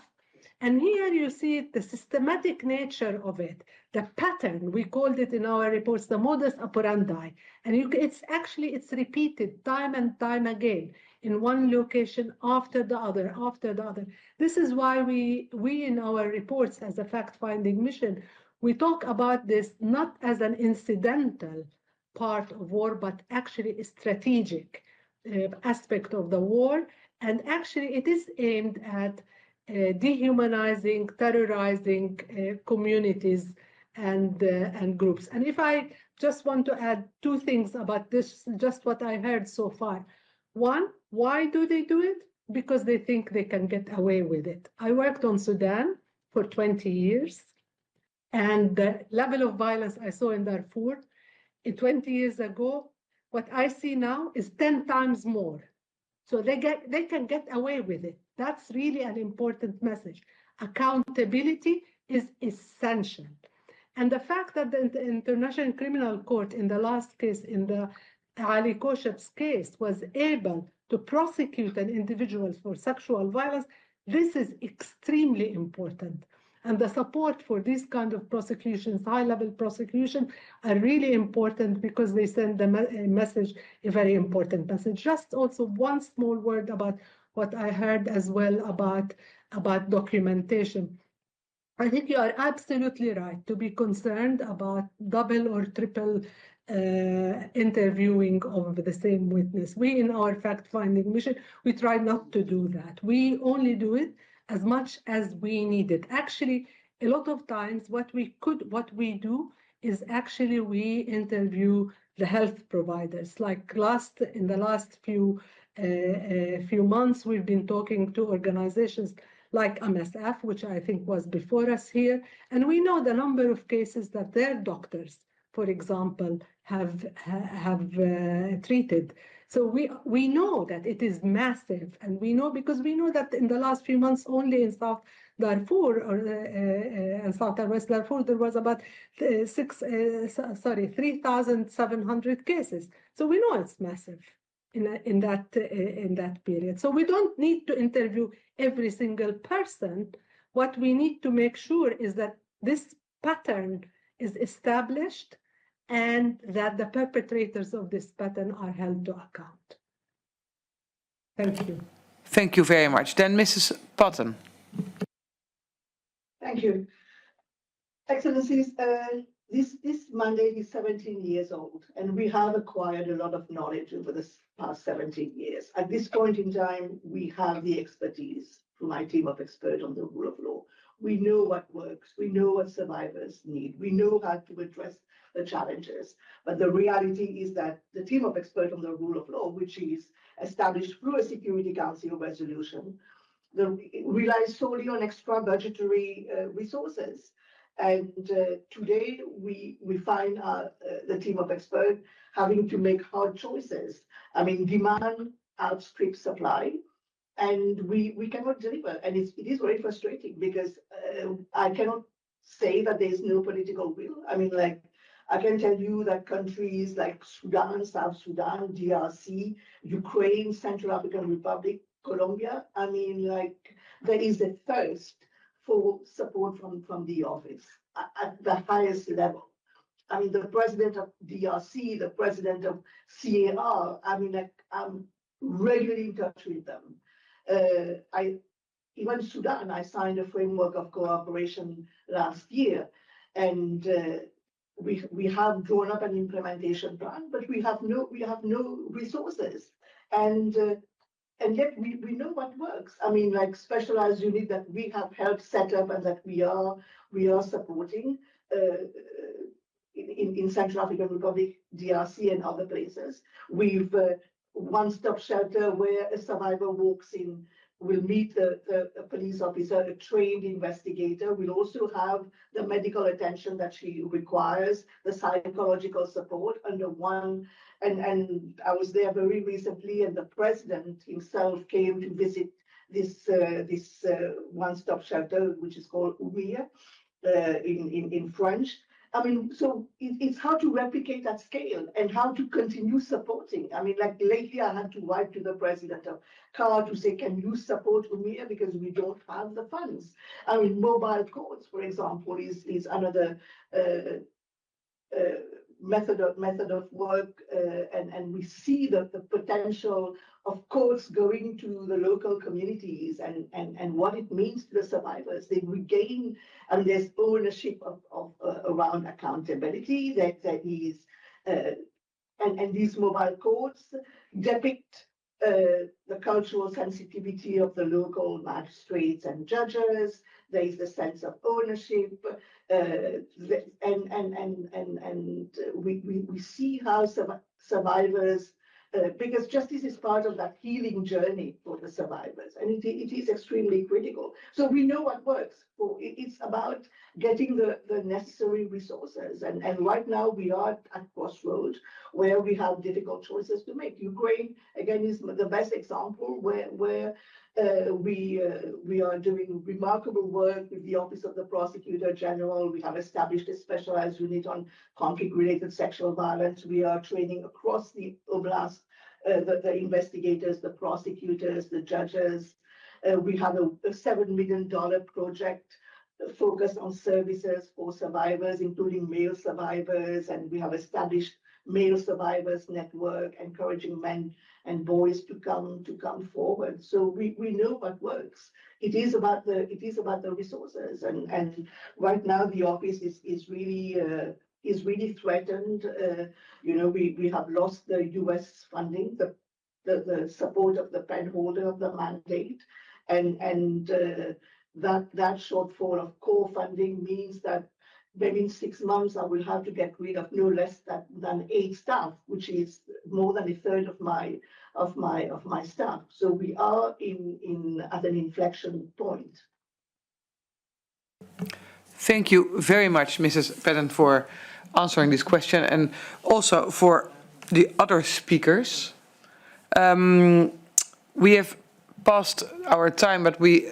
And here you see the systematic nature of it, the pattern. We called it in our reports the modus operandi, and it's repeated time and time again in one location after the other, after the other. This is why we in our reports as a fact-finding mission, we talk about this not as an incidental part of war, but actually a strategic aspect of the war. And actually it is aimed at dehumanizing, terrorizing communities and groups. And if I just want to add two things about this, just what I heard so far. One, why do they do it? Because they think they can get away with it. I worked on Sudan for 20 years, and the level of violence I saw in Darfur 20 years ago, what I see now is 10 times more. So they can get away with it. That's really an important message. Accountability is essential. And the fact that the International Criminal Court in the last case, in the Ali Kosheb's case, was able to prosecute an individual for sexual violence, this is extremely important. And the support for these kind of prosecutions, high-level prosecution, are really important because they send a message, a very important message. Just also one small word about what I heard as well about documentation. I think you are absolutely right to be concerned about double or triple interviewing of the same witness. We, in our fact-finding mission, we try not to do that. We only do it as much as we need it. Actually, a lot of times what we do is actually we interview the health providers. Like in the last few months, we've been talking to organizations like MSF, which I think was before us here, and we know the number of cases that their doctors, for example, have treated. So we know that it is massive, and we know because we know that in the last few months, only in South Darfur and South and West Darfur, there was about 3,700 cases. So we know it's massive in that period. So we don't need to interview every single person. What we need to make sure is that this pattern is established and that the perpetrators of this pattern are held to account. Thank you. Thank you very much. Then Mrs. Patton. Thank you. Excellencies, this mandate is 17 years old, and we have acquired a lot of knowledge over the past 17 years. At this point in time, we have the expertise from my team of experts on the rule of law. We know what works. We know what survivors need. We know how to address the challenges. But the reality is that the team of experts on the rule of law, which is established through a Security Council resolution, relies solely on extra budgetary resources. And today we find the team of experts having to make hard choices. I mean, demand outstrips supply, and we cannot deliver. And it is very frustrating because I cannot say that there is no political will. I mean, like, I can tell you that countries like Sudan, South Sudan, DRC, Ukraine, Central African Republic, Colombia, I mean, like, there is a thirst for support from the office at the highest level. I mean, the president of DRC, the president of CAR, I mean, like, I'm regularly in touch with them. Even Sudan, I signed a framework of cooperation last year, and we have drawn up an implementation plan, but we have no resources, and yet we know what works. I mean, like, specialized unit that we have helped set up and that we are supporting in Central African Republic, DRC, and other places. We've one-stop shelter where a survivor walks in, will meet a police officer, a trained investigator. We'll also have the medical attention that she requires, the psychological support under one. And I was there very recently, and the president himself came to visit this one-stop shelter, which is called Oumia in French. I mean, so it's how to replicate at scale and how to continue supporting. I mean, like, lately I had to write to the president of CAR to say, can you support Umia because we don't have the funds. I mean, mobile courts, for example, is another method of work, and we see the potential of courts going to the local communities and what it means to the survivors. They regain, and there's ownership of around accountability. There is and these mobile codes depict the cultural sensitivity of the local magistrates and judges. There is the sense of ownership, and we see how survivors, because justice is part of that healing journey for the survivors, and it is extremely critical. So we know what works. It's about getting the necessary resources, and right now we are at crossroads where we have difficult choices to make. Ukraine, again, is the best example where we are doing remarkable work with the Office of the Prosecutor General. We have established a specialized unit on conflict-related sexual violence. We are training across the oblast the investigators, the prosecutors, the judges. We have a $7 million project focused on services for survivors, including male survivors, and we have established male survivors network, encouraging men and boys to come forward. So we know what works. It is about the resources, and right now the office is really threatened. We have lost the U.S. funding, the support of the pen holder of the mandate, and that shortfall of core funding means that maybe in 6 months I will have to get rid of no less than 8 staff, which is more than a third of my staff. So we are at an inflection point. Thank you very much, Mrs. Patton, for answering this question, and also for the other speakers. We have passed our time, but we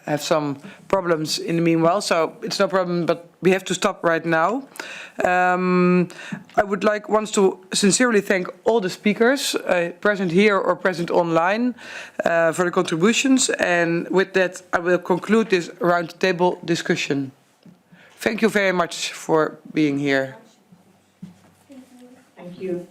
have some problems in the meanwhile, so it's no problem, but we have to stop right now. I would like once to sincerely thank all the speakers present here or present online for the contributions, and with that I will conclude this roundtable discussion. Thank you very much for being here. Thank you.